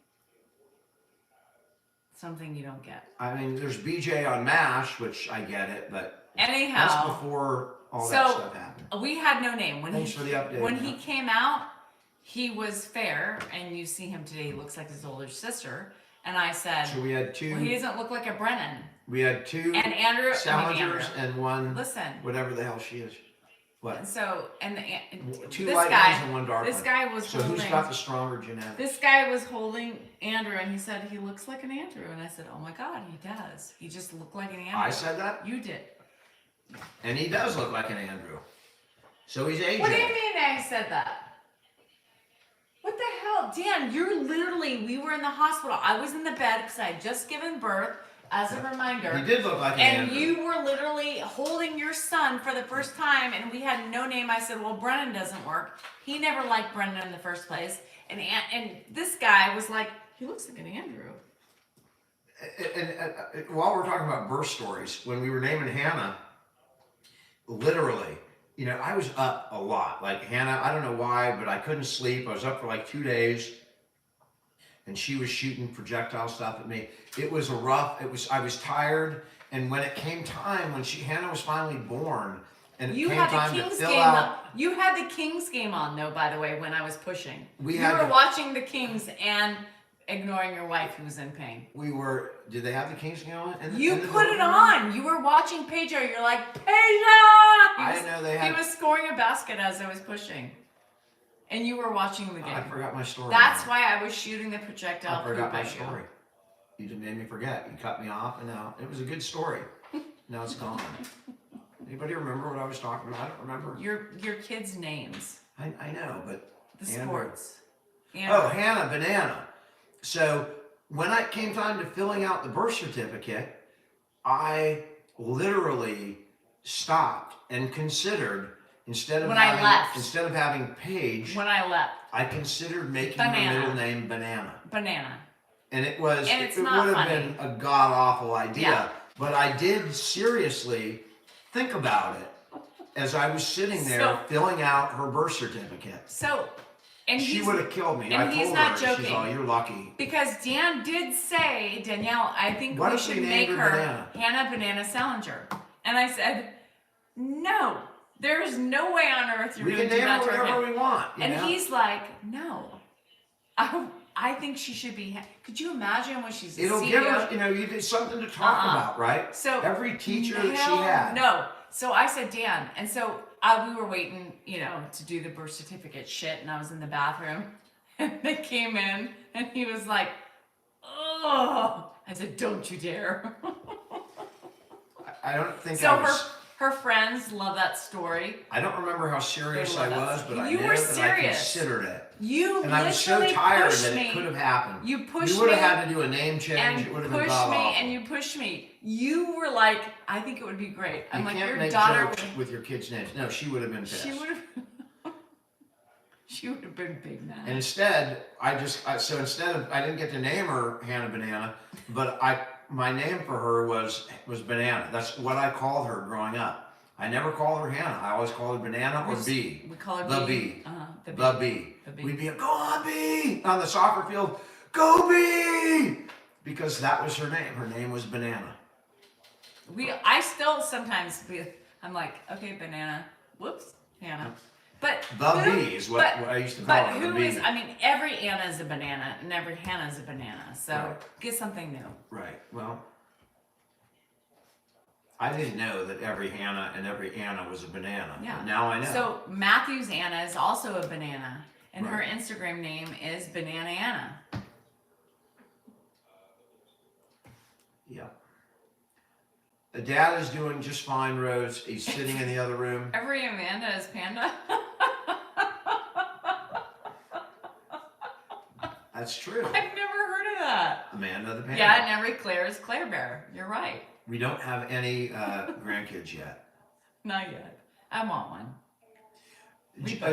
Something you don't get. I mean, there's BJ on MASH, which I get it, but anyhow. That's before all that stuff happened. We had no name. Thanks for the update. When he came out, he was fair, and you see him today, he looks like his older sister. And I said, so we had 2. Well, he doesn't look like a Brennan. We had 2 and Andrew, Salingers and 1. Listen. Whatever the hell she is. What? So, 2 light ones and 1 dark one. This guy was holding. So who's got the stronger genetics? This guy was holding Andrew, and he said he looks like an Andrew, and I said, oh my God, he does. He just looked like an Andrew. I said that? You did. And he does look like an Andrew. So he's AJ. What do you mean I said that? What the hell? Dan, we were in the hospital. I was in the bed because I had just given birth, as a reminder. He did look like an Andrew. And you were literally holding your son for the first time, and we had no name. I said, well, Brennan doesn't work. He never liked Brennan in the first place. And this guy was like, he looks like an Andrew. And while we're talking about birth stories, when we were naming Hannah, literally, you know, I was up a lot. Like Hannah, I don't know why, but I couldn't sleep. I was up for like 2 days, and she was shooting projectile stuff at me. It was I was tired, and when it came time, Hannah was finally born, and it came time to fill out. You had the Kings game on, though, by the way, when I was pushing. You were watching the Kings and ignoring your wife who was in pain. Did they have the Kings game on? You put it on. You were watching Pedro. You're like, Pedro! I didn't know they had. He was scoring a basket as I was pushing. And you were watching the game. I forgot my story. That's why I was shooting the projectile. I forgot my story. You didn't make me forget. You cut me off, and now it was a good story. Now it's gone. Anybody remember what I was talking about? I don't remember. Your kids' names. I know, but the sports. Oh, Hannah Banana. So when it came time to filling out the birth certificate, I literally stopped and considered, instead of When I left. instead of having Paige, When I left. I considered making Banana. her middle name Banana. Banana. And it was, And it it's would not have funny. been a god awful idea. Yeah. But I did seriously think about it as I was sitting there So- filling out her birth certificate. So, and She he's, would have killed me. and I he's told not her, she's joking. all, you're lucky. because Dan did say, Danielle, I think What we if we should named make her her Banana? Hannah Banana Salinger. And I said, no, there's no way on earth you're We going can to do name that her to her. whatever kid." we want. You And know? he's like, no. I think she should be. Could you imagine when she's a It'll CEO? give her, you did something to talk about, right? So every teacher that she hell had. No. So I said, Dan, and so we were waiting, to do the birth certificate shit, and I was in the bathroom, and they came in, and he was like, oh. I said, don't you dare. I don't think So I was. her friends love that story. I don't remember how serious They I love was, that. but I You knew were that I serious. considered it. You And I was so literally tired pushed that me. it could have happened. You pushed You would me. have had to do a name change. And It would have been pushed god me, awful. and you pushed me. You were like, I think it would be great. I'm You like, can't your make daughter jokes would. with your kids' names. No, she would have been pissed. She would have. She would have been big mad. And instead, I didn't get to name her Hannah Banana, but my name for her was Banana. That's what I called her growing up. I never called her Hannah. I always called her Banana or B. We call her The B. B. The B. The B. The B. We'd be go on B on the soccer field. Go B! Because that was her name. Her name was Banana. I still sometimes I'm like, okay, Banana. Whoops, Hannah. But The who- B is what I used to call But her. The who B. is? I mean, every Anna is a banana, and every Hannah is a banana. So Right. get something new. Right. Well, I didn't know that every Hannah and every Anna was a banana. Yeah. But now I know. So Matthew's Anna is also a banana, and her Right. Instagram name is Banana Anna. Yeah. The dad is doing just fine, Rose. He's sitting in the other room. Every Amanda is Panda. That's true. I've never heard of that. Amanda the Panda. Yeah, and every Claire is Claire Bear. You're right. We don't have any grandkids yet. Not yet. I want one.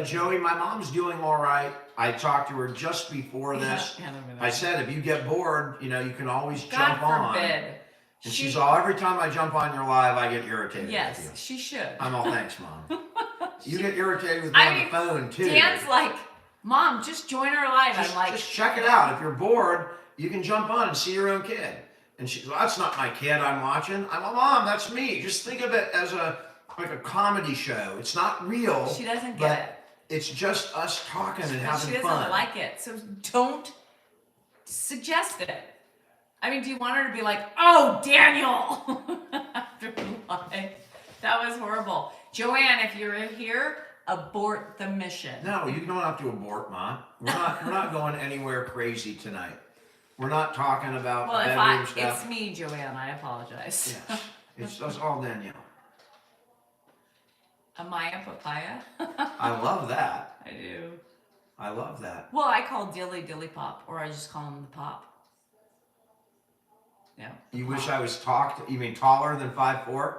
Joey, my mom's doing all right. I talked to her just before this. Yeah, look at I that. said, if you get bored, you can always God jump on. forbid. And she's all, every time I jump on your live, I get irritated with Yes, you. she should. I'm all, thanks, Mom. You get irritated with me I on mean, the phone, too. Dan's like, Mom, just join our live. Just, I'm like, just check it out. If you're bored, you can jump on and see your own kid. And she's, well, that's not my kid I'm watching. I'm like, Mom, that's me. Just think of it as like a comedy show. It's not real. she doesn't but get it. It's just us talking and But having she doesn't fun. like it. So don't suggest it. I mean, do you want her to be like, oh, Daniel? After live. That was horrible. Joanne, if you're here, abort the mission. No, you don't have to abort, Mom. We're not going anywhere crazy tonight. We're not talking about Well, bedroom stuff. it's me, Joanne. I apologize. Yes, it's us all Danielle. Amaya Papaya? I love that. I do. I love that. Well, I call Dilly Dilly Pop, or I just call him the Pop. Yeah. You wish I was you mean taller than 5'4"?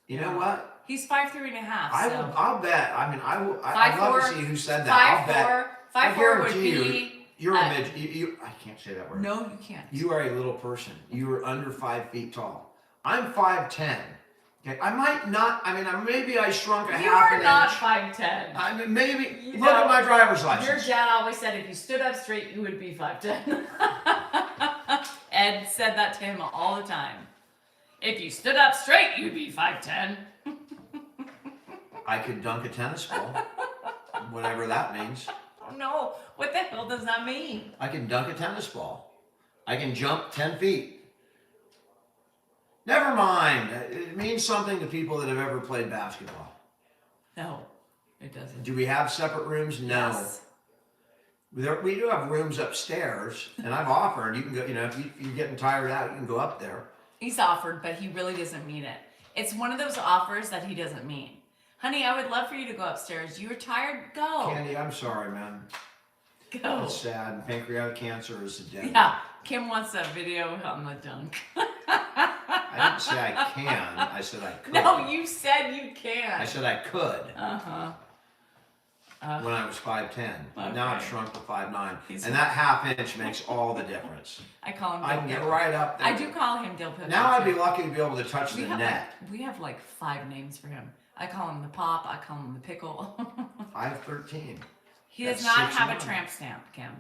You know what? He's 5'3.5". So. I'll bet. I mean, I'd love to see who said that. I'll bet. 5'4" would guarantee be. You're a midget. I can't say that word. No, you can't. You are a little person. You are under 5 feet tall. I'm 5'10". Okay, I might not. I mean, maybe I shrunk a You half are an not inch. 5'10". I mean, maybe. You Look at know, my driver's Your license. dad always said if you stood up straight, you would be 5'10". Ed said that to him all the time. If you stood up straight, you'd be 5'10". I could dunk a tennis ball, whatever that means. Oh no, what the hell does that mean? I can dunk a tennis ball. I can jump 10 feet. Never mind. It means something to people that have ever played basketball. No, it doesn't. Do we have separate rooms? No. Yes. We do have rooms upstairs, and I've offered. You can go. If you're getting tired out, you can go up there. He's offered, but he really doesn't mean it. It's one of those offers that he doesn't mean. Honey, I would love for you to go upstairs. You were tired? Go. Candy, I'm sorry, man. Go. It's sad. Pancreatic cancer is a death. Yeah, Kim wants that video on the dunk. I didn't not say I can. I said I could. No, you said you can. I said I could Uh-huh. when I was 5'10". Now I've Okay. shrunk to 5'9", He's- and that half inch makes all the difference. I call him I can Dill get Pickle. right up there. I do call him Dill Pickle. Now I'd be too. lucky to be able to touch the net. We have like 5 names for him. I call him the Pop. I call him the Pickle. I have 13. He does That's not 6 have a months. tramp stamp, Kim.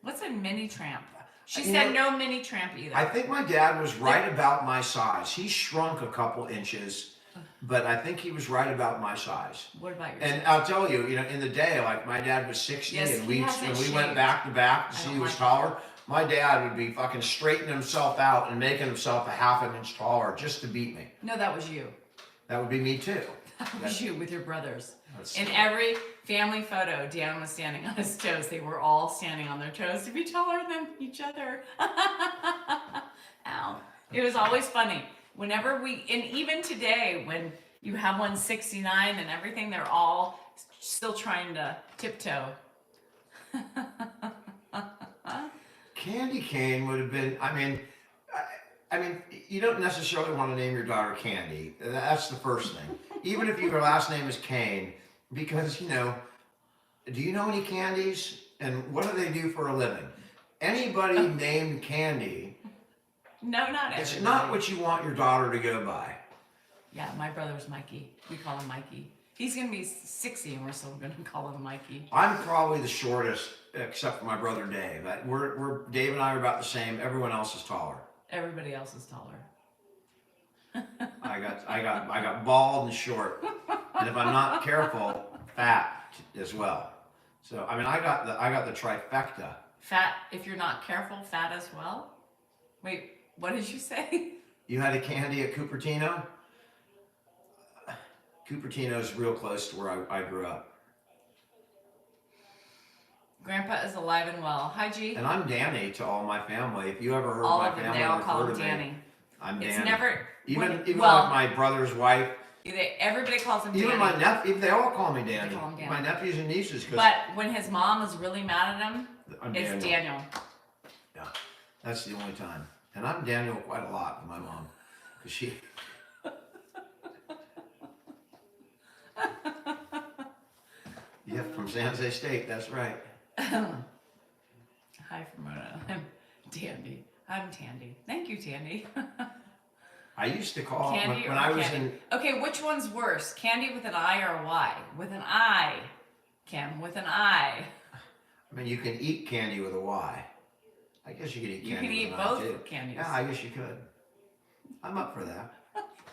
What's a mini tramp? She You said know, no mini tramp either. I think my dad was right about my size. He shrunk a couple inches, but I think he was right about my size. What about yours? And I'll tell you, in the day, like my dad was 60, Yes, and he we hasn't went shaved. back to back to I see don't who was like taller. My dad would be fucking straightening himself out and making himself a half an inch taller just to beat me. No, that was you. That would be me too. That was you with your brothers. That's- In every family photo, Dan was standing on his toes. They were all standing on their toes to be taller than each other. Ow. It was always funny. Whenever and even today, when you have 169 and everything, they're all still trying to tiptoe. Candy cane would have been. I mean, you don't necessarily want to name your daughter Candy. That's the first thing. Even if your last name is Kane, because do you know any Candies? And what do they do for a living? Anybody named Candy, No, not everybody. it's not what you want your daughter to go by. Yeah, my brother's Mikey. We call him Mikey. He's going to be 60 and we're still going to call him Mikey. I'm probably the shortest, except for my brother Dave. Dave and I are about the same. Everyone else is taller. Everybody else is taller. I got bald and short, and if I'm not careful, fat as well. So I got the trifecta. Fat, if you're not careful, fat as well? Wait, what did you say? You had a Candy at Cupertino? Cupertino's real close to where I grew up. Grandpa is alive and well. Hi, G. And I'm Danny to all my family. If you ever heard All my of them, family they all refer call to him me, Danny. I'm It's Danny. never... Even well, like my brother's wife, everybody calls him Danny. even my nephew, they all call me Danny. They call him Danny. My nephews and nieces. But when his mom is really mad at him, I'm it's Daniel. Yeah, that's the only time. And I'm Daniel quite a lot with my mom, because she. Yeah, from San Jose State. That's right. Hi, Ramona. I'm Tandy. I'm Tandy. Thank you, Tandy. I used to call Candy when or I was candy? in. Okay, which one's worse? Candy with an I or a Y? With an I. Kim, with an I. I mean, you can eat candy with a Y. I guess you could eat You candy can with eat an I both too. candies. Yeah, I guess you could. I'm up for that.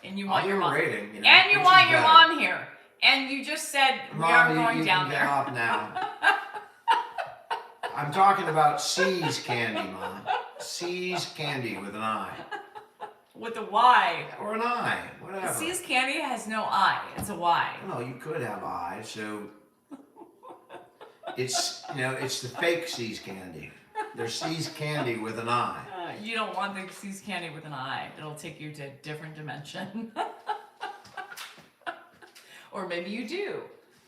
And you I'll want do your a mom. rating. And you which want is your better. mom here. And you just said we Mom, are you going down can get there. off now. I'm talking about C's candy, Mom. C's candy with an I. With a Y. Or an I, whatever. C's candy has no I. It's a Y. Well, you could have I, so it's it's the fake C's candy. There's C's candy with an I. You don't want the C's candy with an I. It'll take you to a different dimension. Or maybe you do.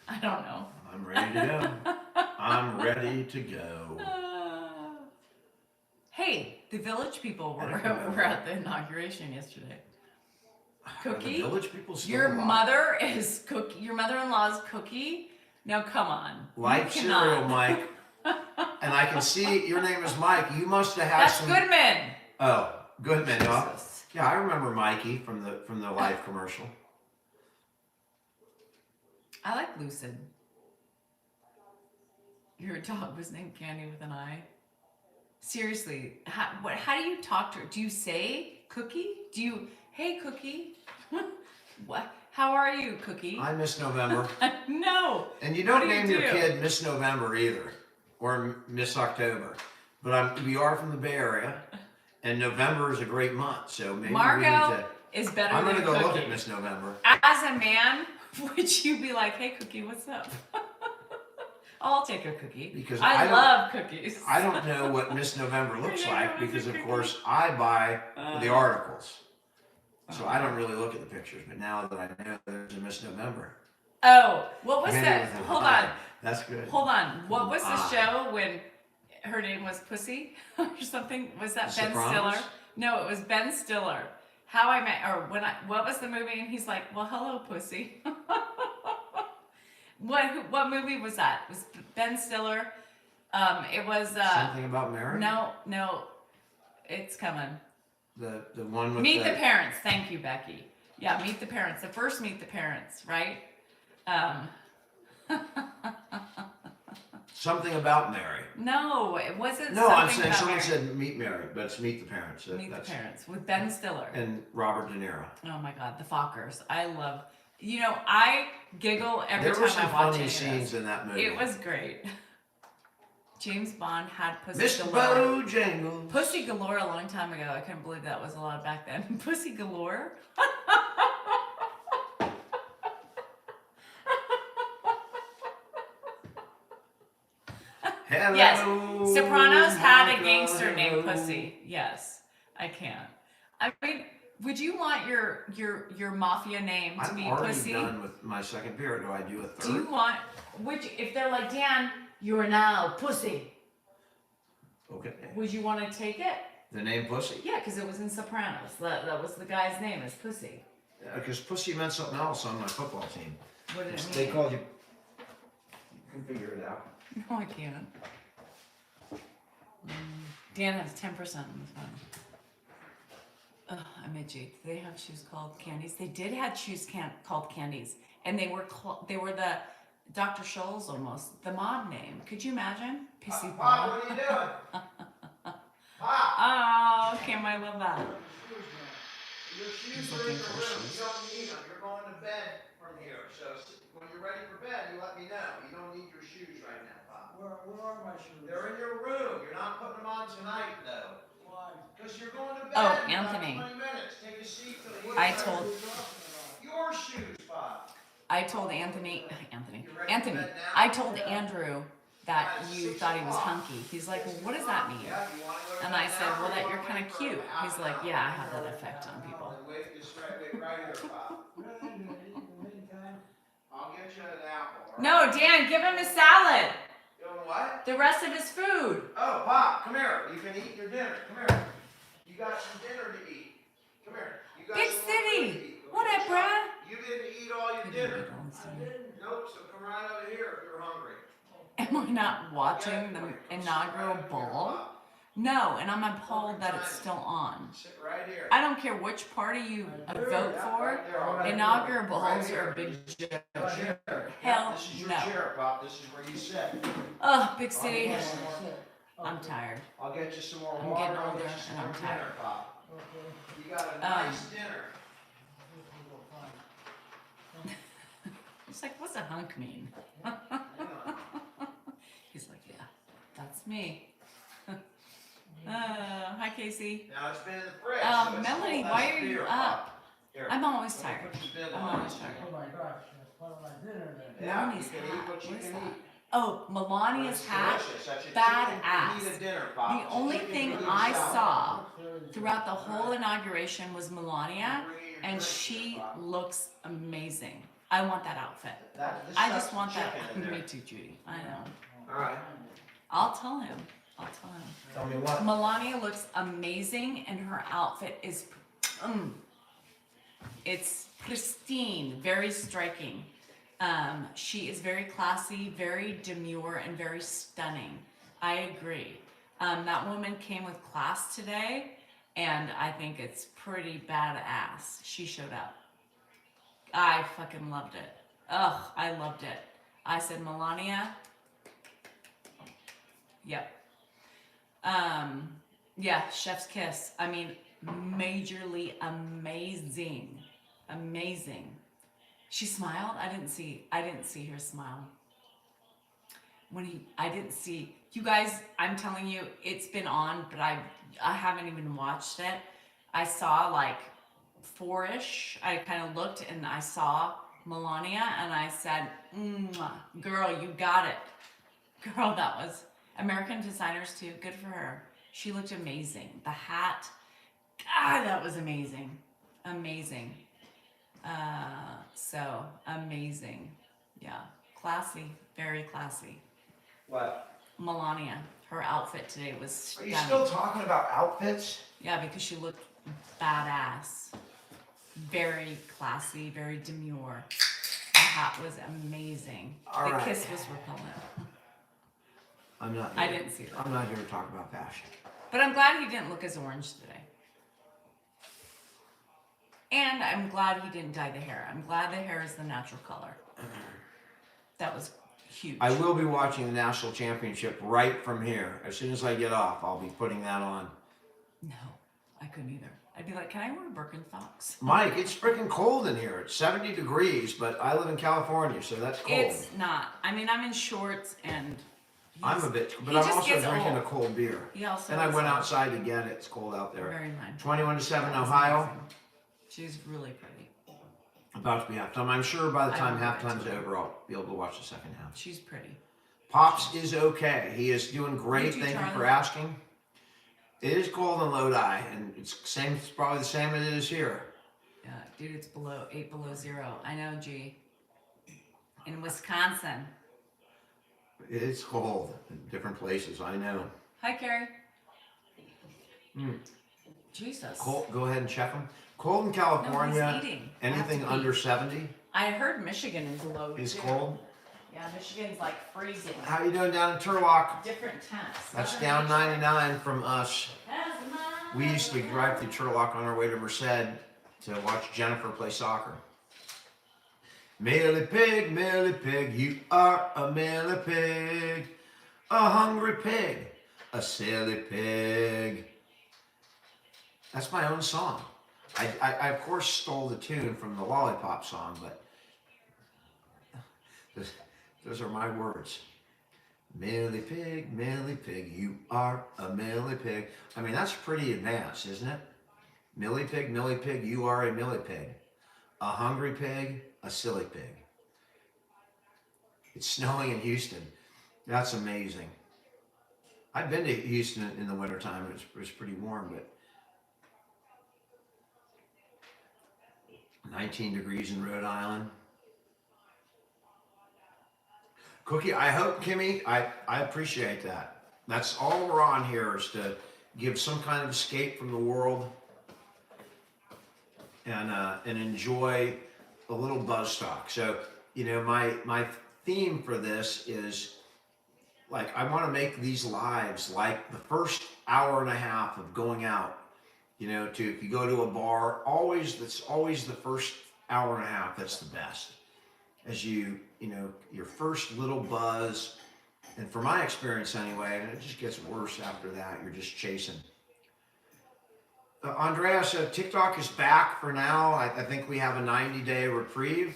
I don't know. I'm ready to go. I'm ready to go. Hey, the village people were at the inauguration yesterday. Are the Cookie? village people still Your alive? mother is Cookie. Your mother-in-law's Cookie. Now come on. Like You cereal, cannot. Mike. And I can see your name is Mike. You must have had That's some. Goodman. Oh, Goodman. Yeah. Jesus. Yeah, I remember Mikey from the Life commercial. I like Lucid. Your dog was named Candy with an I. Seriously, how do you talk to her? Do you say Cookie? Hey Cookie? What? How are you, Cookie? I miss November. No. And you What don't do you name your do? kid Miss November either, or Miss October. But we are from the Bay Area, and November is a great month, so maybe we Margot need to. is better I'm than gonna go Cookie. look at Miss November. As a man, would you be like, hey Cookie, what's up? I'll take a cookie. Because I I don't- love cookies. I don't know what Miss November looks I know like it was because, a of cookie. course, I buy the articles. So I don't really look at the pictures, but now that I know there's a Miss November. Oh, what was Maybe that? with an Hold I. on. That's good. Hold on. What was the Ah. show when her name was Pussy or something? Was that Ben Sopranos? Stiller? No, it was Ben Stiller. How I Met, or what was the movie? And he's like, well, hello, pussy. What movie was that? It was Ben Stiller. It was, Something about Mary? no, it's coming. The one with Meet the Parents. Thank you, Becky. Yeah, Meet the Parents. The first Meet the Parents, right? Something about Mary. No, it wasn't. No, I'm something saying about someone Mary. said Meet Mary, but it's Meet the Parents. Meet the Parents with Ben Stiller. And Robert De Niro. Oh my God, the Fockers. I love. You know, I giggle every There were time some I watch funny any scenes in that movie. It was great. James Bond had Pussy Mr. Galore. Bojangles. Pussy Galore a long time ago. I couldn't believe that was allowed back then. Pussy Galore. Hello, Yes, Sopranos had a Monica, gangster named hello. Pussy. Yes, I can. I mean, would you want your mafia name to I'm be already Pussy? done with my second beer. Do I do a third? Do you want if they're like, Dan, you are now Pussy? Okay. Would you want to take it? The name Pussy? Yeah, because it was in Sopranos. That was the guy's name, is Pussy. Because Pussy meant something else on my football team. What did it mean? They called you. You can figure it out. No, I can't. Dan has 10% on this one. Ugh, I'm itchy. Do they have shoes called Candies? They did have shoes called Candies, and they were the Dr. Scholl's almost the mob name. Could you imagine? Pissy Pop, Bob. what are you doing? Pop! Oh, Kim, I love that. Your shoes He's are in looking your for room. shoes. You don't need them. You're going to bed from here. So when you're ready for bed, you let me know. You don't need your shoes right now, Pop. Where are my shoes? They're in your room. You're not putting them on tonight, though. Why? Because you're going to bed Oh, in about Anthony. 20 minutes. Take a seat for the I wheelchair. told Your shoes, Pop. Anthony, You ready for bed now? I told Andrew that you thought he was hunky. He's like, well, what does that mean? Yeah, you want to go to And bed I said, now, well, or that you you're wanna kind wait of for cute. half He's an like, hour? yeah, I have that effect on people. Then wait right here, Pop. Really? In the meantime? I'll get you an apple. all right? No, Dan, give him his salad. Doing what? The rest of his food. Oh, Pop, come here. You can eat your dinner. Come here. You got some dinner to eat. Come here. You got Big some more food to city. eat. Go What get up, some. Brad? You didn't eat all your dinner. Nope, so come right over here if you're hungry. Am I not watching the inaugural ball? No, and I'm appalled that it's still on. Sit right here. I don't care which party you vote for. Inaugural balls are a big joke. Hell This is your no. chair, Pop. This is where you sit. Oh, big city. I'm tired. I'll get you some more I'm water. getting I'll older get you some and I'm more tired. dinner, Pop. Okay. You got a nice dinner. It's like, what's a hunk mean? Hang on. He's like, yeah, that's me. Hi, Casey. Now it's been in the fridge. so it's Melanie, still why has are you beer, up? Pop. Here. I'm always Let me tired. put your bib I'm on. always tired. Oh my gosh, that's part of my dinner then. Yeah, Melania's you can hat. eat what you What is can that? eat. Oh, Melania's It's hat. delicious. That's a Badass. chicken fajita dinner, Pop. The It's a only chicken thing fajita I salad. saw throughout the whole inauguration was Melania, Bring in your and drink she here, Pop. looks amazing. I want that outfit. This I stuff's just want that. chicken in Me there. too, Judy. I know. All right. I'll tell him. I'll tell him. Tell me what. Melania looks amazing, and her outfit is, it's pristine, very striking. She is very classy, very demure, and very stunning. I agree. That woman came with class today, and I think it's pretty badass. She showed up. I fucking loved it. Ugh, I loved it. I said, Melania. Yep. Yeah, chef's kiss. I mean, majorly amazing. Amazing. She smiled. I didn't see her smile. I didn't see, you guys, I'm telling you, it's been on, but I haven't even watched it. I saw like 4-ish. I kind of looked and I saw Melania and I said, girl, you got it. Girl, that was American designers too. Good for her. She looked amazing. The hat, God, that was amazing. Amazing. So amazing. Yeah. Classy. Very classy. What? Melania, her outfit today was Are stunning. you still talking about outfits? Yeah, because she looked badass. very classy, very demure. The hat was amazing. All the right. kiss was repellent. I'm not. I Here. didn't see that. I'm not here to talk about fashion. But I'm glad he didn't look as orange today. And I'm glad he didn't dye the hair. I'm glad the hair is the natural color. That was huge. I will be watching the national championship right from here. As soon as I get off, I'll be putting that on. No, I couldn't either. I'd be like, can I wear Birkenstocks? Mike, it's freaking cold in here. It's 70 degrees, but I live in California, so that's cold. It's not. I mean, I'm in shorts and I'm a bit, but he I'm just also gets drinking old. a cold beer. He also And I gets went old. outside to get it. It's cold out there. Very mindful. 21 to 7, That was Ohio. amazing. She's really pretty. About to be halftime. I'm sure by the I time will get halftime's to it. over, I'll be able to watch the second half. She's pretty. Pops is okay. He is doing great. You too, Thank you for Charlie. asking. It is cold in Lodi, and it's probably the same as it is here. Yeah, dude, it's 8 below 0. I know, G. In Wisconsin. It is cold in different places. I know. Hi, Carrie. Jesus. Cold. Go ahead and check them. Cold in No, California. he's eating. I have Anything to eat. under 70 I heard Michigan is low. is too. cold. Yeah, Michigan's like freezing. How you doing down in Turlock? Different temps. That's down 99 from us. That's my We used to drive through Turlock on our way to Merced to watch Jennifer play soccer. Millie pig, you are a millie pig, a hungry pig, a silly pig. That's my own song. I of course stole the tune from the Lollipop song, but those are my words. Millie pig, you are a millie pig. I mean, that's pretty advanced, isn't it? Millie pig, you are a millie pig. A hungry pig, a silly pig. It's snowing in Houston. That's amazing. I've been to Houston in the wintertime. It was pretty warm, but 19 degrees in Rhode Island. Cookie, I hope, Kimmy, I appreciate that. That's all we're on here is to give some kind of escape from the world and enjoy a little buzz talk. So, you know, my theme for this is like I want to make these lives like the first hour and a half of going out. You know, if you go to a bar, that's always the first hour and a half that's the best. As you know, your first little buzz, and from my experience anyway, and it just gets worse after that. You're just chasing. Andreas, TikTok is back for now. I think we have a 90-day reprieve,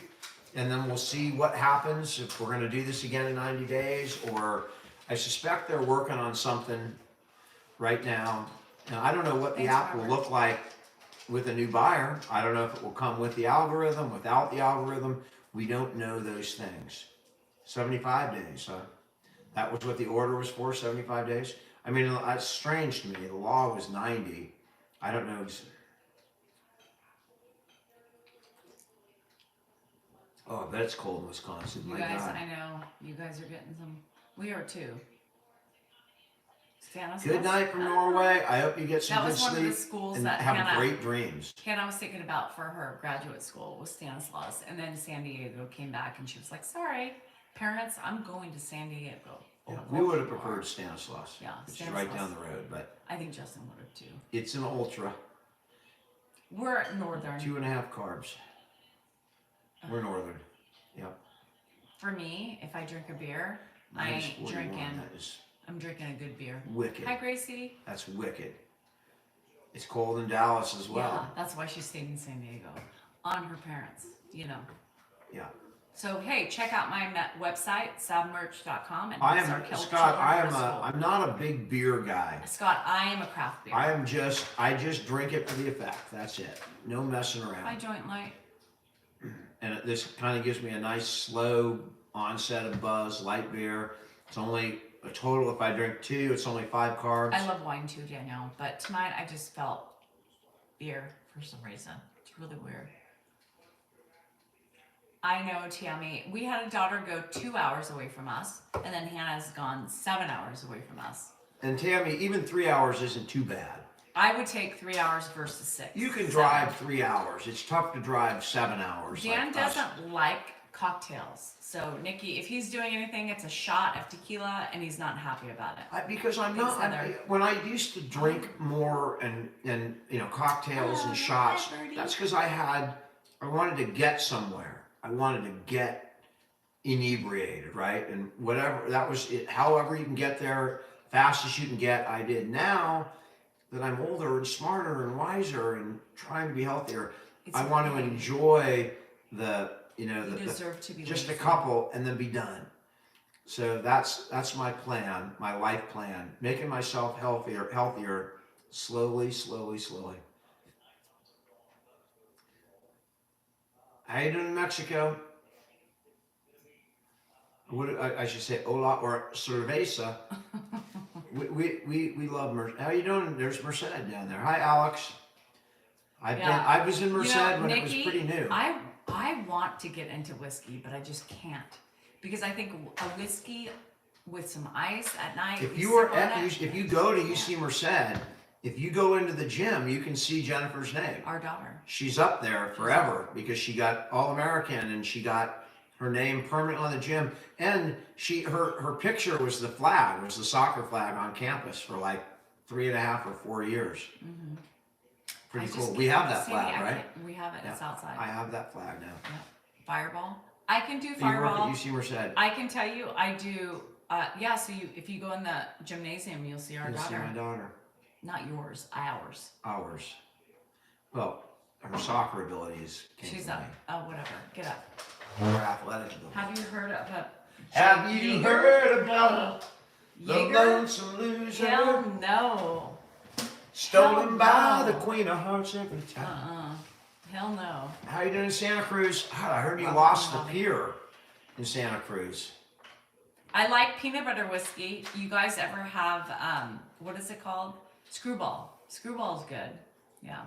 and then we'll see what happens if we're going to do this again in 90 days, or I suspect they're working on something right now. Now, I don't know what the app will look like with a new buyer. I don't know if it will come with the algorithm, without the algorithm. We don't know those things. 75 days, huh? That was what the order was for, 75 days? I mean, it's strange to me. The law was 90. I don't know. Oh, I bet it's cold in Wisconsin. You My guys, God. I know. You guys are getting some. We are too. Stanislaus? Good night from Norway. I hope you get some That good was one of the sleep schools and that have Hannah, great dreams. Hannah was thinking about for her graduate school was Stanislaus. And then San Diego came back and she was like, sorry, parents, I'm going to San Diego. Yeah, Oh, we well, would have you are. preferred Stanislaus, Yeah, which is right Stanislaus. down the road, but I think Justin would have too. it's an ultra. We're northern. 2.5 carbs. We're northern. Yep. For me, if I drink a beer, I Minus ain't 41. drinking. That is I'm drinking a good beer. wicked. Hi, Gracie. That's wicked. It's cold in Dallas as Yeah, well. that's why she stayed in San Diego. On her parents, you know. Yeah. So hey, check out my website, sabmerch.com, and I am start killing Scott. children in I'm not a big beer guy. Scott, I am a craft beer. I just drink it for the effect. That's it. No messing I around. joint light. And this kind of gives me a nice slow onset of buzz, light beer. It's only a total, if I drink 2, it's only 5 carbs. I love wine too, Danielle, but tonight I just felt beer for some reason. It's really weird. I know, Tammy. We had a daughter go 2 hours away from us, and then Hannah's gone 7 hours away from us. And Tammy, even 3 hours isn't too bad. I would take 3 hours versus 6. You can 7. drive 3 hours. It's tough to drive 7 hours. Dan like us. doesn't like cocktails. So, Nikki, if he's doing anything, it's a shot of tequila, and he's not happy about it. Because I'm Thanks, not. Heather. When I used to drink more and cocktails Oh, and shots, hi, Birdie. that's because I wanted to get somewhere. I wanted to get inebriated, right? And whatever that was, it, however you can get there, fastest you can get. I did. Now that I'm older and smarter and wiser and trying to be healthier, It's I want to okay. enjoy the You deserve to be just a lazy. couple and then be done. So that's my plan, my life plan, making myself healthier, slowly. How you doing in Mexico? I should say hola or cerveza. we love Merced. How you doing? There's Merced down there. Hi, Alex. I was in Merced when it was Nikki, pretty new. I want to get into whiskey, but I just can't. Because I think a whiskey with some ice at night. If we you are sip on at it, if you go to UC Merced, if you go into the gym, you can see Jennifer's name. our daughter. She's up there forever because she got All-American and she got her name permanent on the gym. And her picture was the flag, was the soccer flag on campus for like 3.5 or 4 years. Mm-hmm. Pretty I cool. just We have can't- that flag, Sandy, I right? can't- We have it. Yeah. It's outside. I have that flag now. Yeah. Fireball. I can do You work fireball. at UC Merced. I can tell you, I do. Yeah. So if you go in the gymnasium, you'll see our You'll see daughter. my daughter. Not yours, ours. Ours. Well, her soccer abilities came She's from up. me. Oh, whatever. Get up. Her athletic ability. Have you heard of a? Have you heard about the Jaeger? lonesome loser? Hell no. Stolen Hell by no. the Queen of Hearts every time. Hell no. How you doing in Santa Cruz? God, I heard you Rough lost the and rowdy. pier in Santa Cruz. I like peanut butter whiskey. You guys ever have what is it called? Screwball. Screwball's good. Yeah.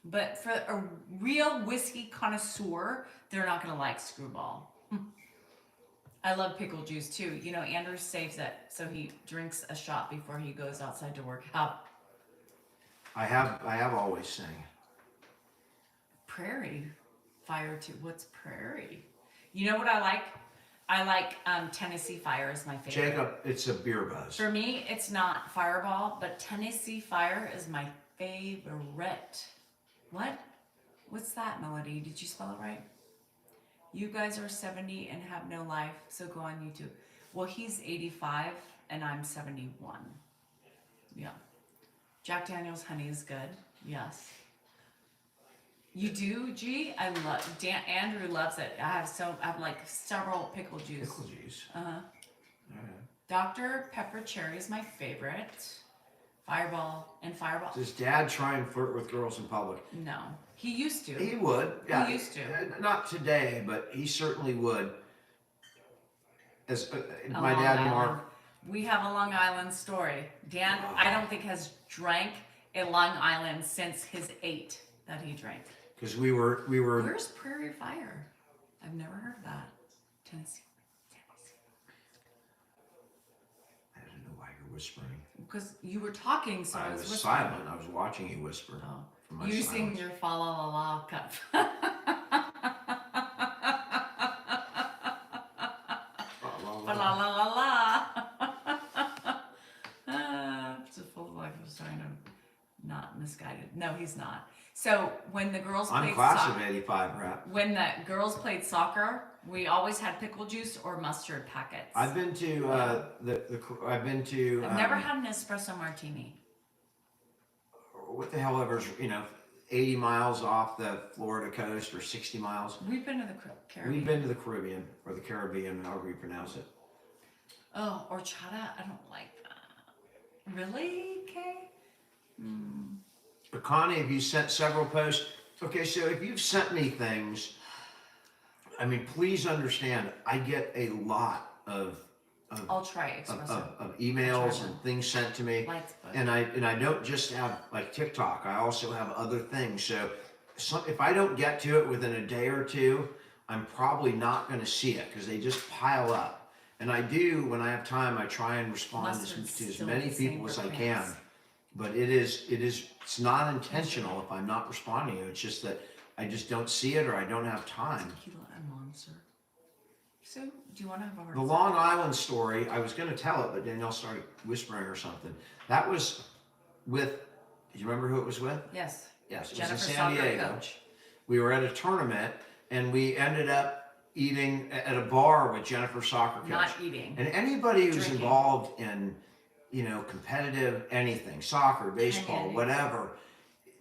But for a real whiskey connoisseur, they're not gonna like Screwball. I love pickle juice too. You know, Andrew saves it so he drinks a shot before he goes outside to work out. I have always sang. Prairie Fire too. What's Prairie? You know what I like? I like Tennessee Fire is my favorite. Jacob, it's a beer buzz. For me, it's not Fireball, but Tennessee Fire is my favorite. What? What's that, Melody? Did you spell it right? You guys are 70 and have no life, so go on YouTube. Well, he's 85 and I'm 71. Yeah. Jack Daniel's honey is good. Yes. You do, G? I love Andrew loves it. I have like several pickle juice. Pickle juice. Uh-huh. All right. Dr. Pepper Cherry is my favorite. Fireball. Does Dad try and flirt with girls in public? No. He used to. He would. Yeah. He used to. Not today, but he certainly would. As A my Long dad, Island. Mark. We have a Long Island story. Dan, I don't think has drank a Long Island since his 8 that he drank. Because we were. Where's Prairie Fire? I've never heard of that. Tennessee. I don't know why you're whispering. Because you were talking, so I I was was whispering. silent. I was watching you whisper. Oh. from my Using silence. your fa la la la cup. Fa la la la la. It's a full life of trying to not misguided. No, he's not. So when the girls I'm played class soccer, of '85 rap. when the girls played soccer, we always had pickle juice or mustard packets. I've been to I've been to. I've never had an espresso martini. What the hell ever's 80 miles off the Florida coast or 60 miles. We've been to the Caribbean. We've been to the Caribbean or the Caribbean, however you pronounce it. Oh, horchata? I don't like that. Really, Kay? But Connie, have you sent several posts? Okay, so if you've sent me things, I mean, please understand, I get a lot of I'll try espresso. emails and things sent to me. Lights, but And I don't just have like TikTok. I also have other things. So if I don't get to it within a day or two, I'm probably not going to see it because they just pile up. And I do, when I have time, I try and respond to Mustard's as still many the same people as for I pants. can. But it's not intentional if I'm not responding to you. It's just that I just don't see it or I don't have time. Tequila and Monster. So, do you want to have a hard The Long Island story, I was going to tell it, but Danielle started whispering or something. That was with, do you remember who it was with? Yes. Yes, it Jennifer was in San Soccer Diego. Coach. We were at a tournament and we ended up eating at a bar with Jennifer Soccer Coach. Not eating. And anybody who's Drinking. involved in, competitive anything, soccer, baseball, Anything. whatever,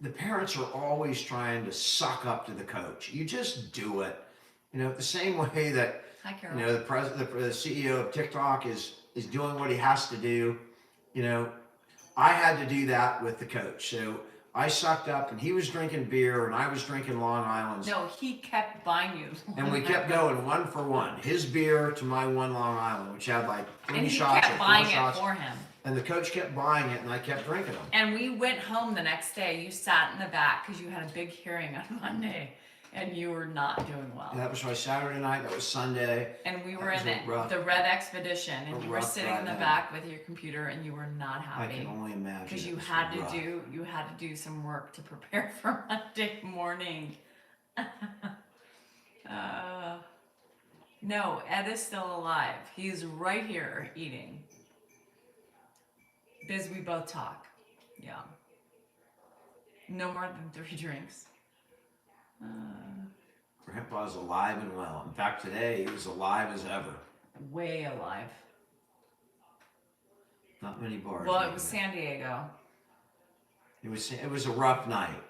the parents are always trying to suck up to the coach. You just do it. The same way that, Hi, Carol. the CEO of TikTok is doing what he has to do. I had to do that with the coach. So I sucked up and he was drinking beer and I was drinking Long Island's. No, he kept buying you. And we kept going 1 for 1. His beer to my 1 Long Island, which had like 3 And he shots kept or 4 buying shots. it for him. And the coach kept buying it and I kept drinking them. And we went home the next day. You sat in the back because you had a big hearing on Monday and you were not doing well. And that was my Saturday night, that was Sunday. And we That were was in a rough- the Red Expedition and a you were rough sitting in the ride back with your computer and you were not I happy. can only imagine. Because it you was had rough. to do some work to prepare for Monday morning. No, Ed is still alive. He's right here eating. Biz, we both talk. Yeah. No more than 3 drinks. Grandpa's alive and well. In fact, today he was alive as ever. Way alive. Not many bars. Well, it maybe. was San Diego. It was a rough night.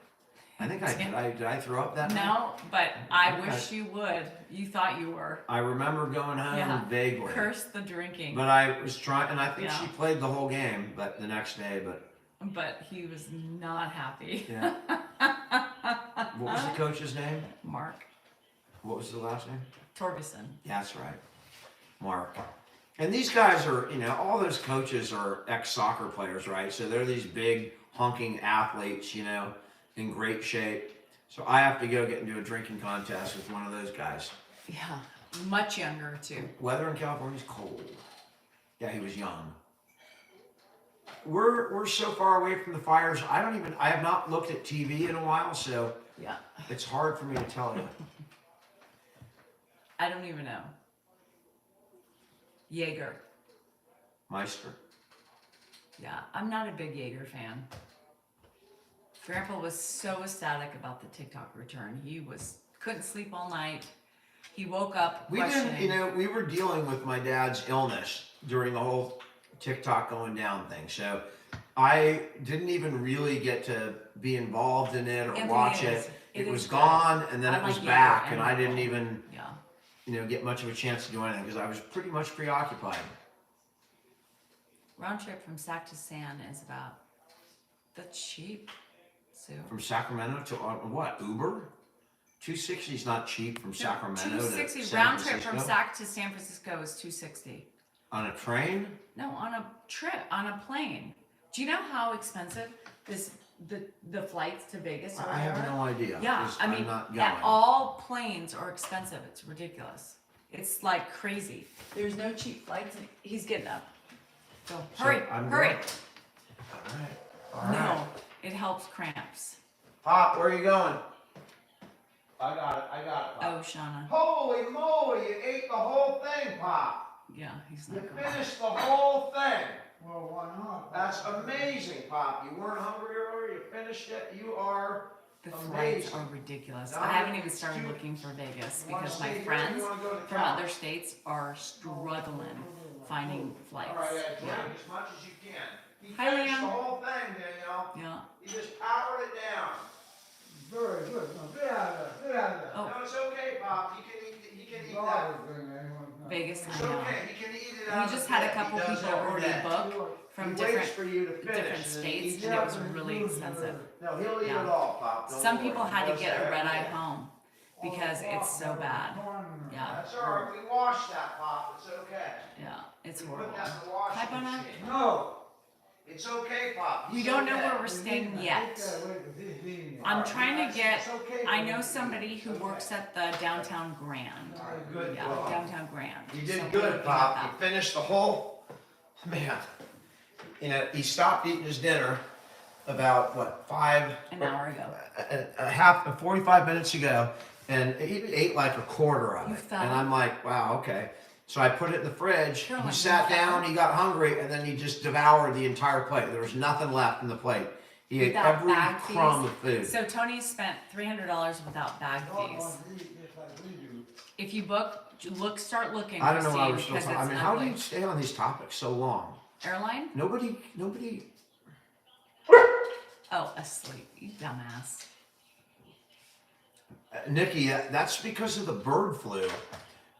I think did I throw up that night? No, but I Okay. wish you would. You thought you were. I remember going home Yeah. vaguely. Curse the drinking. But I was trying, and I think Yeah. she played the whole game, but the next day, But he was not happy. yeah. What was the coach's name? Mark What was the last name? Torgeson. Yeah, that's right. Mark. And these guys are, all those coaches are ex-soccer players, right? So they're these big, honking athletes, in great shape. So I have to go get into a drinking contest with one of those guys. Yeah, much younger too. Weather in California is cold. Yeah, he was young. We're so far away from the fires. I have not looked at TV in a while, so Yeah, it's hard for me to tell you. I don't even know. Jaeger. Meister. Yeah, I'm not a big Jaeger fan. Grandpa was so ecstatic about the TikTok return. He couldn't sleep all night. He woke up We questioning. didn't, we were dealing with my dad's illness during the whole TikTok going down thing. So I didn't even really get to be involved in it or Anthony, watch it is- it. it It was is gone and then I it was like back Jaeger and I didn't anyway. even, Yeah. get much of a chance to do anything because I was pretty much preoccupied. Round trip from Sac to San is about. That's cheap, Sue. From Sacramento to what? Uber? 260 is not cheap from Sacramento to 260 San round trip from Francisco. Sac to San Francisco is 260. On a train? No, on a trip, on a plane. Do you know how expensive the flights to Vegas are? I have no idea. Yeah, 'cause I mean, I'm not going. yeah, all planes are expensive. It's ridiculous. It's like crazy. There's no cheap flights. He's getting up. So hurry, I'm hurry. going. All right. No, it helps cramps. Pop, where are you going? I got it, Pop. Oh, Shauna. Holy moly, you ate the whole thing, Pop. Yeah, he's You not going. finished the whole thing. Well, why not? That's amazing, Pop. You weren't hungry earlier, you finished it. You are The flights amazing. are ridiculous. No, I haven't even it's started too- looking for Vegas You wanna because my stay here or friends you wanna go to from Cal? other states are struggling finding flights. All right, drink Yeah. as much as you can. You Hi, finished Liam. the whole thing, Danielle. Yeah. You just powered it down. Very good. No, get out of there. Get out of there. Oh. No, it's okay, Pop. You can eat that. Garbage thing, anyone's not- Vegas, It's I know. okay. He can eat it We out of just the had a pit. couple He does people every already day. book from He waits different for you to finish, different and then he states, eats and it. it was really expensive. No, he'll eat Yeah. it all, Pop. Don't Some worry. people had He to does get that a red every eye day. home because it's so bad. Yeah, That's all right. We washed that, Pop. It's okay. yeah, it's We horrible. put that in the washing Hi, Bona. machine. No. It's okay, Pop. We It's don't know okay. where we're staying yet. I'm trying to get. It's okay. I know somebody who works at the downtown Grand. Good Yeah, job. downtown Grand. You So did we're good, looking at Pop. that. You finished the whole. Man, he stopped eating his dinner, about what, An hour ago. a half, 45 minutes ago, and he ate like a quarter of You it. fell? And I'm like, wow, okay. So I put it in the fridge. Caroline, He sat you fell? down, he got hungry, and then he just devoured the entire plate. There was nothing left in the plate. He ate Without every bag crumb fees? of food. So Tony spent $300 without bag Dog fees. wants to eat just like we do. If you start looking. I don't know why Christine, we're still because talking. I it's mean, how do ugly. you stay on these topics so long? Airline? Nobody. Oh, asleep. You dumbass. Nikki, that's because of the bird flu.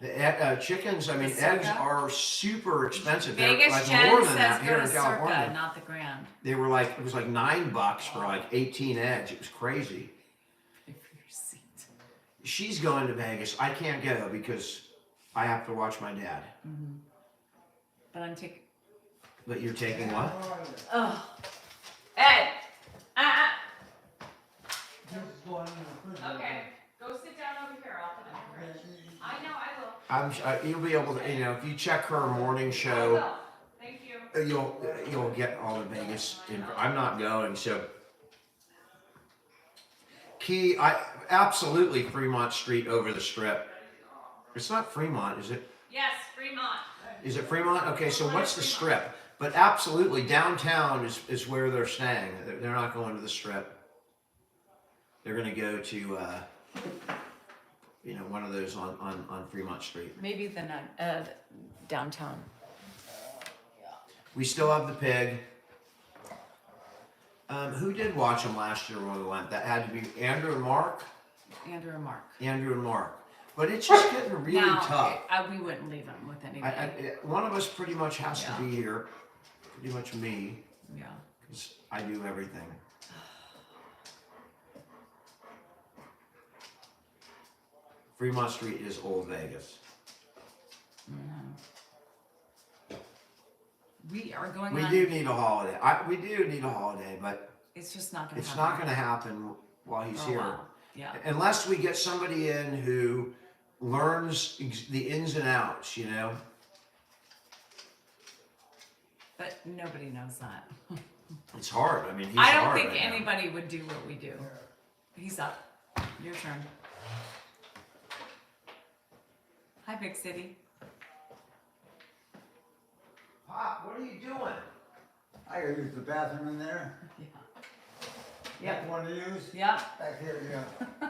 The chickens, I mean, The eggs Circa? are super expensive. They're Vegas like Jen more than says that here go in to California. Circa, not the Grand. They were like, it was like $9 for like 18 eggs. It was crazy. Pay for your seat. She's going to Vegas. I can't go because I have to watch my dad. But I'm taking. But you're taking what? Oh, Ed. Just go in the refrigerator. Okay, go sit down over here. I'll put it in the fridge. I know I will. You'll be able to, if you check her morning I show, will. Thank you. you'll get all the Vegas. I'm not going, so. Absolutely Fremont Street over the Strip. It's not Fremont, is it? Yes, Fremont. Is it Fremont? Okay, so what's the Strip? But absolutely, downtown is where they're staying. They're not going to the Strip. They're going to go to, one of those on Fremont Street. Maybe the downtown. We still have the pig. Who did watch them last year when we went? That had to be Andrew and Mark? Andrew and Mark. Andrew and Mark. But it's just getting really now, tough. we wouldn't leave him with anybody. One of us pretty much has Yeah. to be here. Pretty much me, Yeah. because I do everything. Fremont Street is old Vegas. We are going We on. do need a holiday. We do need a holiday, but It's just not going to it's happen. not going to happen while he's for a here. while. Yeah. Unless we get somebody in who learns the ins and outs, But nobody knows that. It's hard. I mean, he's I don't hard think right now. anybody would do what we do. He's up. Your turn. Hi, Big City. Pop, what are you doing? I gotta use the bathroom in there. Yeah. Yep. Want to use? Yeah. Back here, yeah.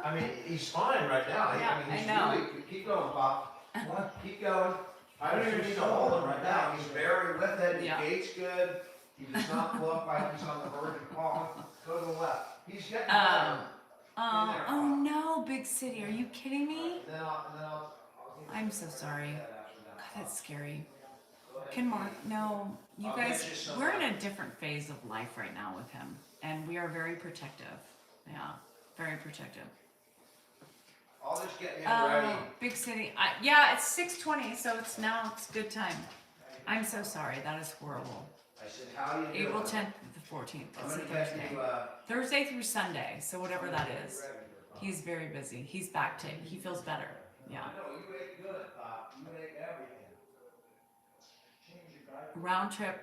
I mean, he's fine right now. Yeah, I mean, he's I know. really, keep going, Pop. What? Keep going. I don't even need to hold him right now. He's very with it. His Yeah. gait's good. He does not look like he's on the verge of falling. Go to the left. He's getting Um, better. oh no, Big City. Are you kidding me? Then I'll I'm so sorry. God, that's scary. Can Mark? No, you I'll guys, get you some. we're in a different phase of life right now with him. And we are very protective. Yeah, very protective. I'll just get him ready. Big City. Yeah, it's 6:20, so it's good time. I'm so sorry. That is horrible. I said, how you doing? April 10th to the 14th. I'm It's a gonna get Thursday. you, Thursday through Sunday, so whatever that is. He's very busy. He's back to, he feels better. Yeah. No, you ate good, Pop. You ate everything. Round trip,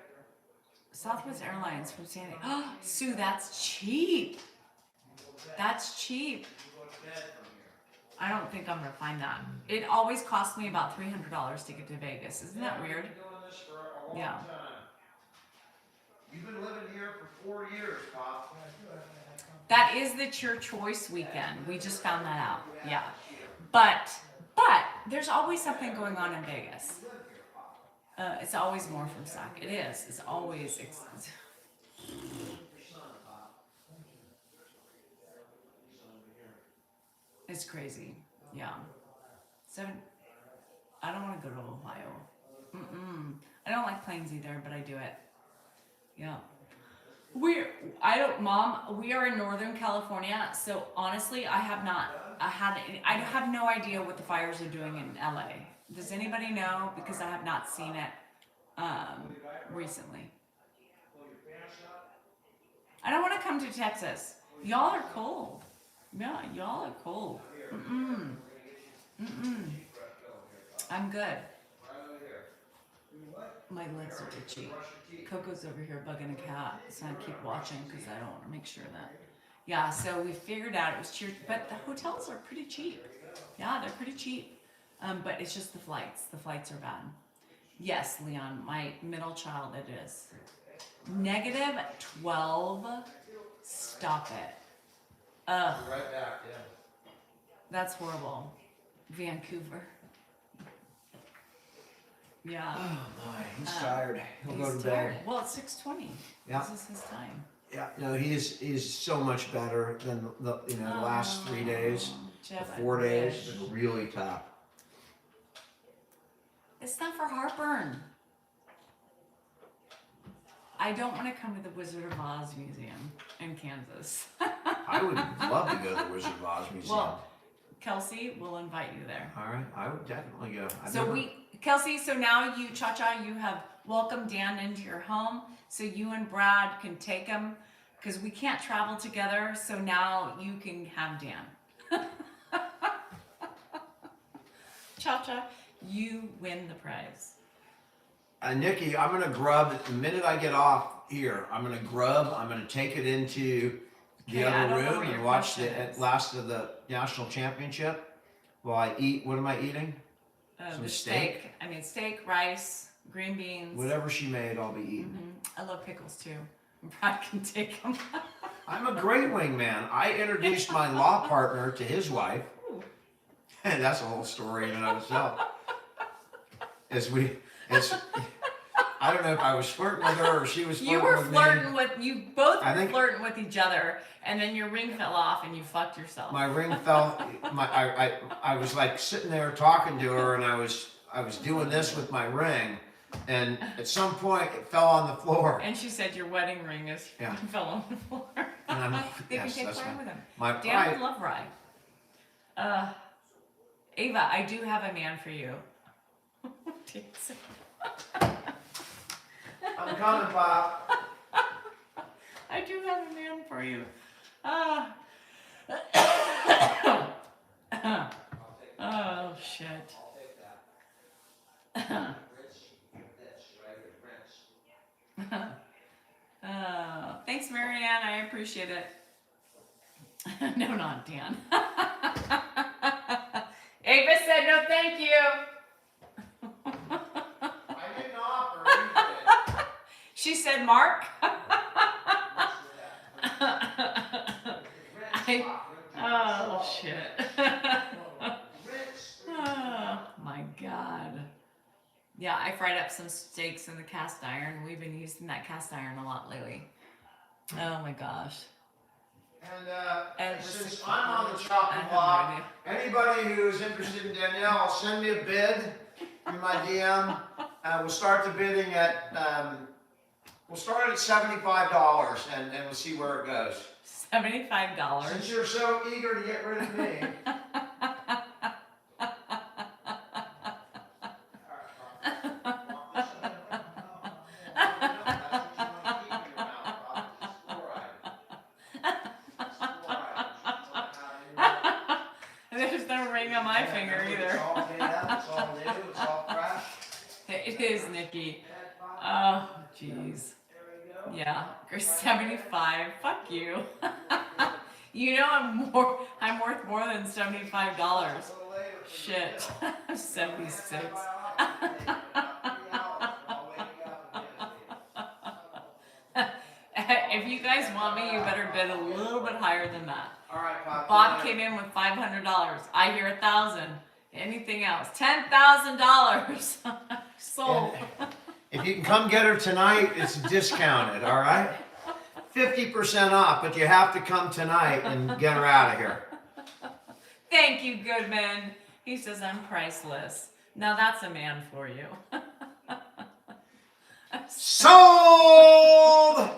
Southwest Airlines from San Diego. Oh, Sue, that's cheap. That's cheap. I don't think I'm gonna find that. It always costs me about $300 to get to Vegas. Isn't that weird? You've been doing this for a long Yeah. time. You've been living here for 4 years, Pop. That is the Your Choice weekend. We just found that out. Yeah. But there's always something going on in Vegas. It's always more from stock. It is. It's always. It's crazy. Yeah. I don't want to go to Ohio. I don't like planes either, but I do it. Yeah. Mom, we are in Northern California, so honestly, I have no idea what the fires are doing in LA. Does anybody know? Because I have not seen it, recently. I don't want to come to Texas. Y'all are cold. Yeah, y'all are cold. I'm good. My legs are itchy. Coco's over here bugging a cat, so I keep watching because I don't want to make sure that. Yeah, so we figured out it was cheap, but the hotels are pretty cheap. Yeah, they're pretty cheap. But it's just the flights. The flights are bad. Yes, Leon, my middle child, it is. -12. Stop it. Ugh. Right back, yeah. That's horrible. Vancouver. Yeah. Oh my, he's tired. He'll go He's to bed. tired. Well, it's 6:20. Yeah. This is his time. Yeah, no, he's so much better than the last 3 days. Jeff, The I 4 days wish. been really tough. It's not for heartburn. I don't want to come to the Wizard of Oz Museum in Kansas. I would love to go to the Wizard of Oz Museum. Well, Kelsey will invite you there. All right, I would definitely go. Kelsey, so now you, Cha-Cha, you have welcomed Dan into your home, so you and Brad can take him, because we can't travel together, so now you can have Dan. Cha-Cha, you win the prize. Nikki, I'm gonna grub the minute I get off here. I'm gonna grub. I'm gonna take it into the Okay, I other don't know room what and your watch the question is. last of the national championship while I eat. What am I eating? Some The steak? steak, rice, green beans. Whatever she made, I'll be eating. I love pickles too. Brad can take them. I'm a great wingman. I introduced my law partner to his wife, and that's a whole story in and of itself. I don't know if I was flirting with her or she was flirting You were with flirting me. with, you both I were think- flirting with each other, and then your ring fell off and you fucked yourself. My ring fell. I was like sitting there talking to her, and I was doing this with my ring, and at some point it fell on the floor. And she said your wedding ring is Yeah. fell on the floor. And I'm, They can yes, take that's Rye my, with him. my Dan pride. would love Rye. Ava, I do have a man for you. I'm coming, Pop. I do have a man for you. Oh shit. Thanks, Marianne. I appreciate it. No, not Dan. Ava said no, thank you. I didn't offer. You did. She said, Mark. Oh shit. Oh my god. Yeah, I fried up some steaks in the cast iron. We've been using that cast iron a lot lately. Oh my gosh. And And since we're I'm on the I chopping have no block, idea. anybody who is interested in Danielle, send me a bid in my DM. We'll start the bidding at we'll start at $75 and we'll see where it goes. $75. Since you're so eager to get rid of me. There's no ring on my finger It's either. all KM, it's all new, it's all fresh. It is, Nikki. Oh, jeez. Yeah, 75. Fuck you. You know I'm worth more than $75. Shit. I'm 76. If you guys want me, you better bid a little bit higher than that. All right, Pop. Bob came in with $500. I hear 1,000. Anything else? $10,000. Sold. If you can come get her tonight, it's discounted, all right? 50% off, but you have to come tonight and get her out of here. Thank you, Goodman. He says I'm priceless. Now that's a man for you. Sold!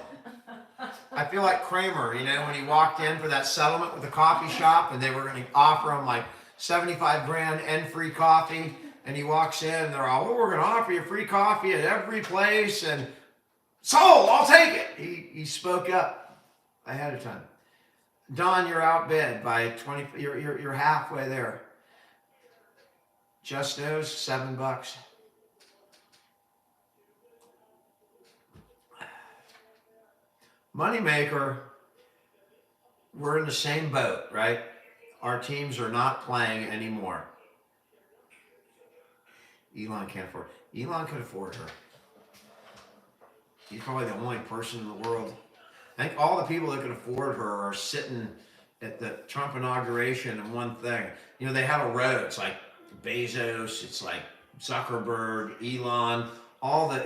I feel like Kramer, you know, when he walked in for that settlement with the coffee shop and they were going to offer him like 75 grand and free coffee. And he walks in and they're all, well, we're going to offer you free coffee at every place. And sold, I'll take it. He spoke up ahead of time. Don, you're outbid by 20, you're halfway there. Just knows $7. Moneymaker, we're in the same boat, right? Our teams are not playing anymore. Elon can't afford. Elon could afford her. He's probably the only person in the world. I think all the people that could afford her are sitting at the Trump inauguration and one thing. You know, they have a row. It's like Bezos, it's like Zuckerberg, Elon,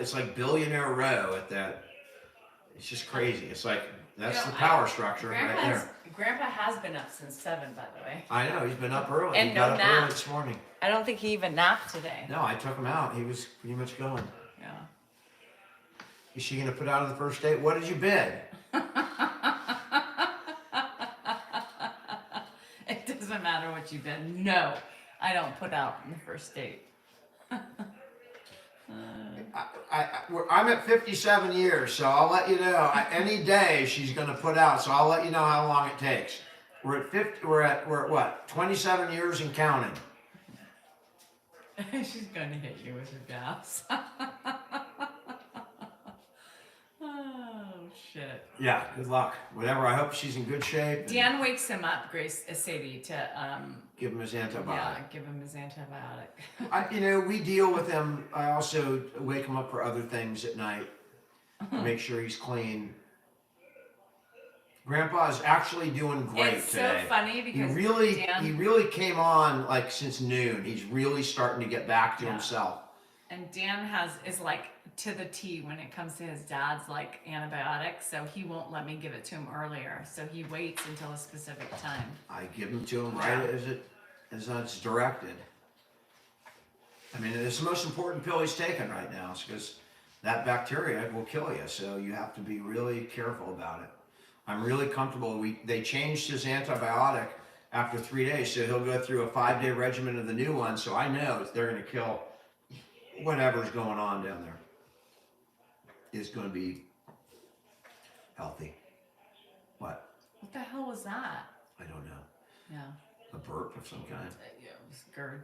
it's like billionaire row at that. It's just crazy. It's like, that's the power structure right there. Grandpa has been up since 7, by the way. I know, he's been up early. And He no got up nap. early this morning. I don't think he even napped today. No, I took him out. He was pretty much going. Yeah. Is she going to put out on the first date? What did you bid? It doesn't matter what you bid. No, I don't put out on the first date. I'm at 57 years, so I'll let you know. Any day she's going to put out, so I'll let you know how long it takes. We're at 50. We're at what? 27 years and counting. She's going to hit you with her gas. Oh shit. Yeah. Good luck. Whatever. I hope she's in good shape. Dan wakes him up, Sadie, to Give him his antibiotic. yeah, give him his antibiotic. We deal with him. I also wake him up for other things at night. Make sure he's clean. Grandpa is actually doing great It's today. so funny because he really came on like since noon. He's really starting to get back to himself. And Dan is like to the T when it comes to his dad's like antibiotics, so he won't let me give it to him earlier. So he waits until a specific time. I give them to him right as it's directed. I mean, it's the most important pill he's taking right now, because that bacteria will kill you. So you have to be really careful about it. I'm really comfortable. They changed his antibiotic after 3 days, so he'll go through a 5-day regimen of the new one. So I know they're going to kill whatever's going on down there. Is going to be healthy. What? What the hell was that? I don't know. Yeah. A burp of some kind. Yeah, it was GERD.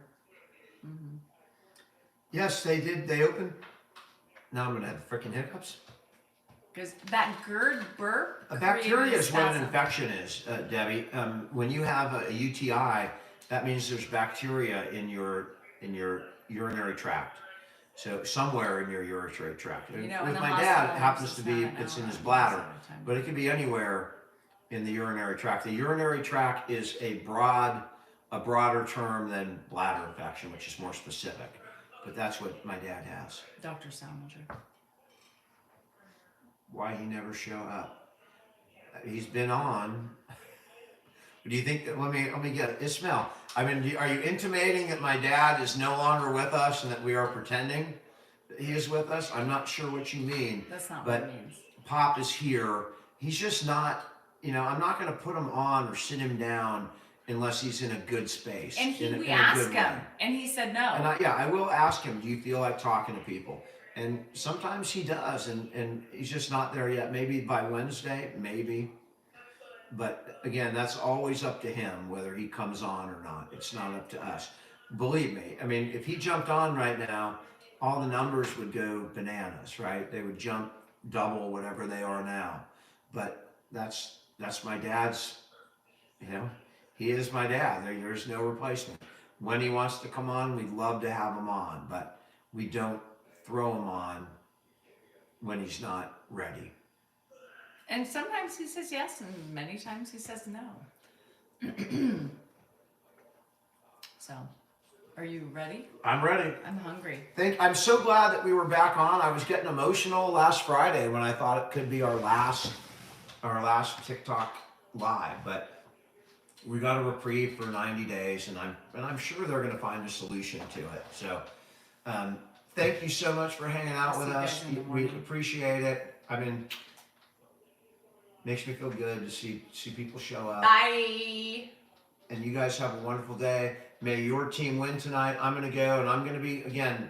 Mm-hmm. Yes, they did. They opened. Now I'm going to have freaking hiccups. Because that GERD burp. A bacteria is what an spasm. infection is, Debbie. When you have a UTI, that means there's bacteria in your urinary tract. So somewhere in your urinary tract. You know, With in the my hospital, dad, it happens it's to be not an it's in hour, his bladder, most of the time. but it could be anywhere in the urinary tract. The urinary tract is a broader term than bladder infection, which is more specific. But that's what my dad has. Dr. Salinger. Why he never show up? He's been on. Do you think that? Let me get it. Ismail, I mean, are you intimating that my dad is no longer with us and that we are pretending that he is with us? I'm not sure what you mean. That's not But what it means. Pop is here. He's just not. I'm not going to put him on or sit him down unless he's in a good space. And we in a asked good him, way. and he said no. And I will ask him, do you feel like talking to people? And sometimes he does, and he's just not there yet. Maybe by Wednesday, maybe. But again, that's always up to him whether he comes on or not. It's not up to us. Believe me, I mean, if he jumped on right now, all the numbers would go bananas, right? They would jump double whatever they are now. But that's my dad's, he is my dad. There's no replacement. When he wants to come on, we'd love to have him on, but we don't throw him on when he's not ready. And sometimes he says yes, and many times he says no. So, are you ready? I'm ready. I'm hungry. I'm so glad that we were back on. I was getting emotional last Friday when I thought it could be our last TikTok live, but we got a reprieve for 90 days, and I'm sure they're going to find a solution to it. So, thank you so much for hanging out with us. We appreciate it. I mean, makes me feel good to see people show up. Bye. And you guys have a wonderful day. May your team win tonight. I'm going to go, and I'm going to be, again,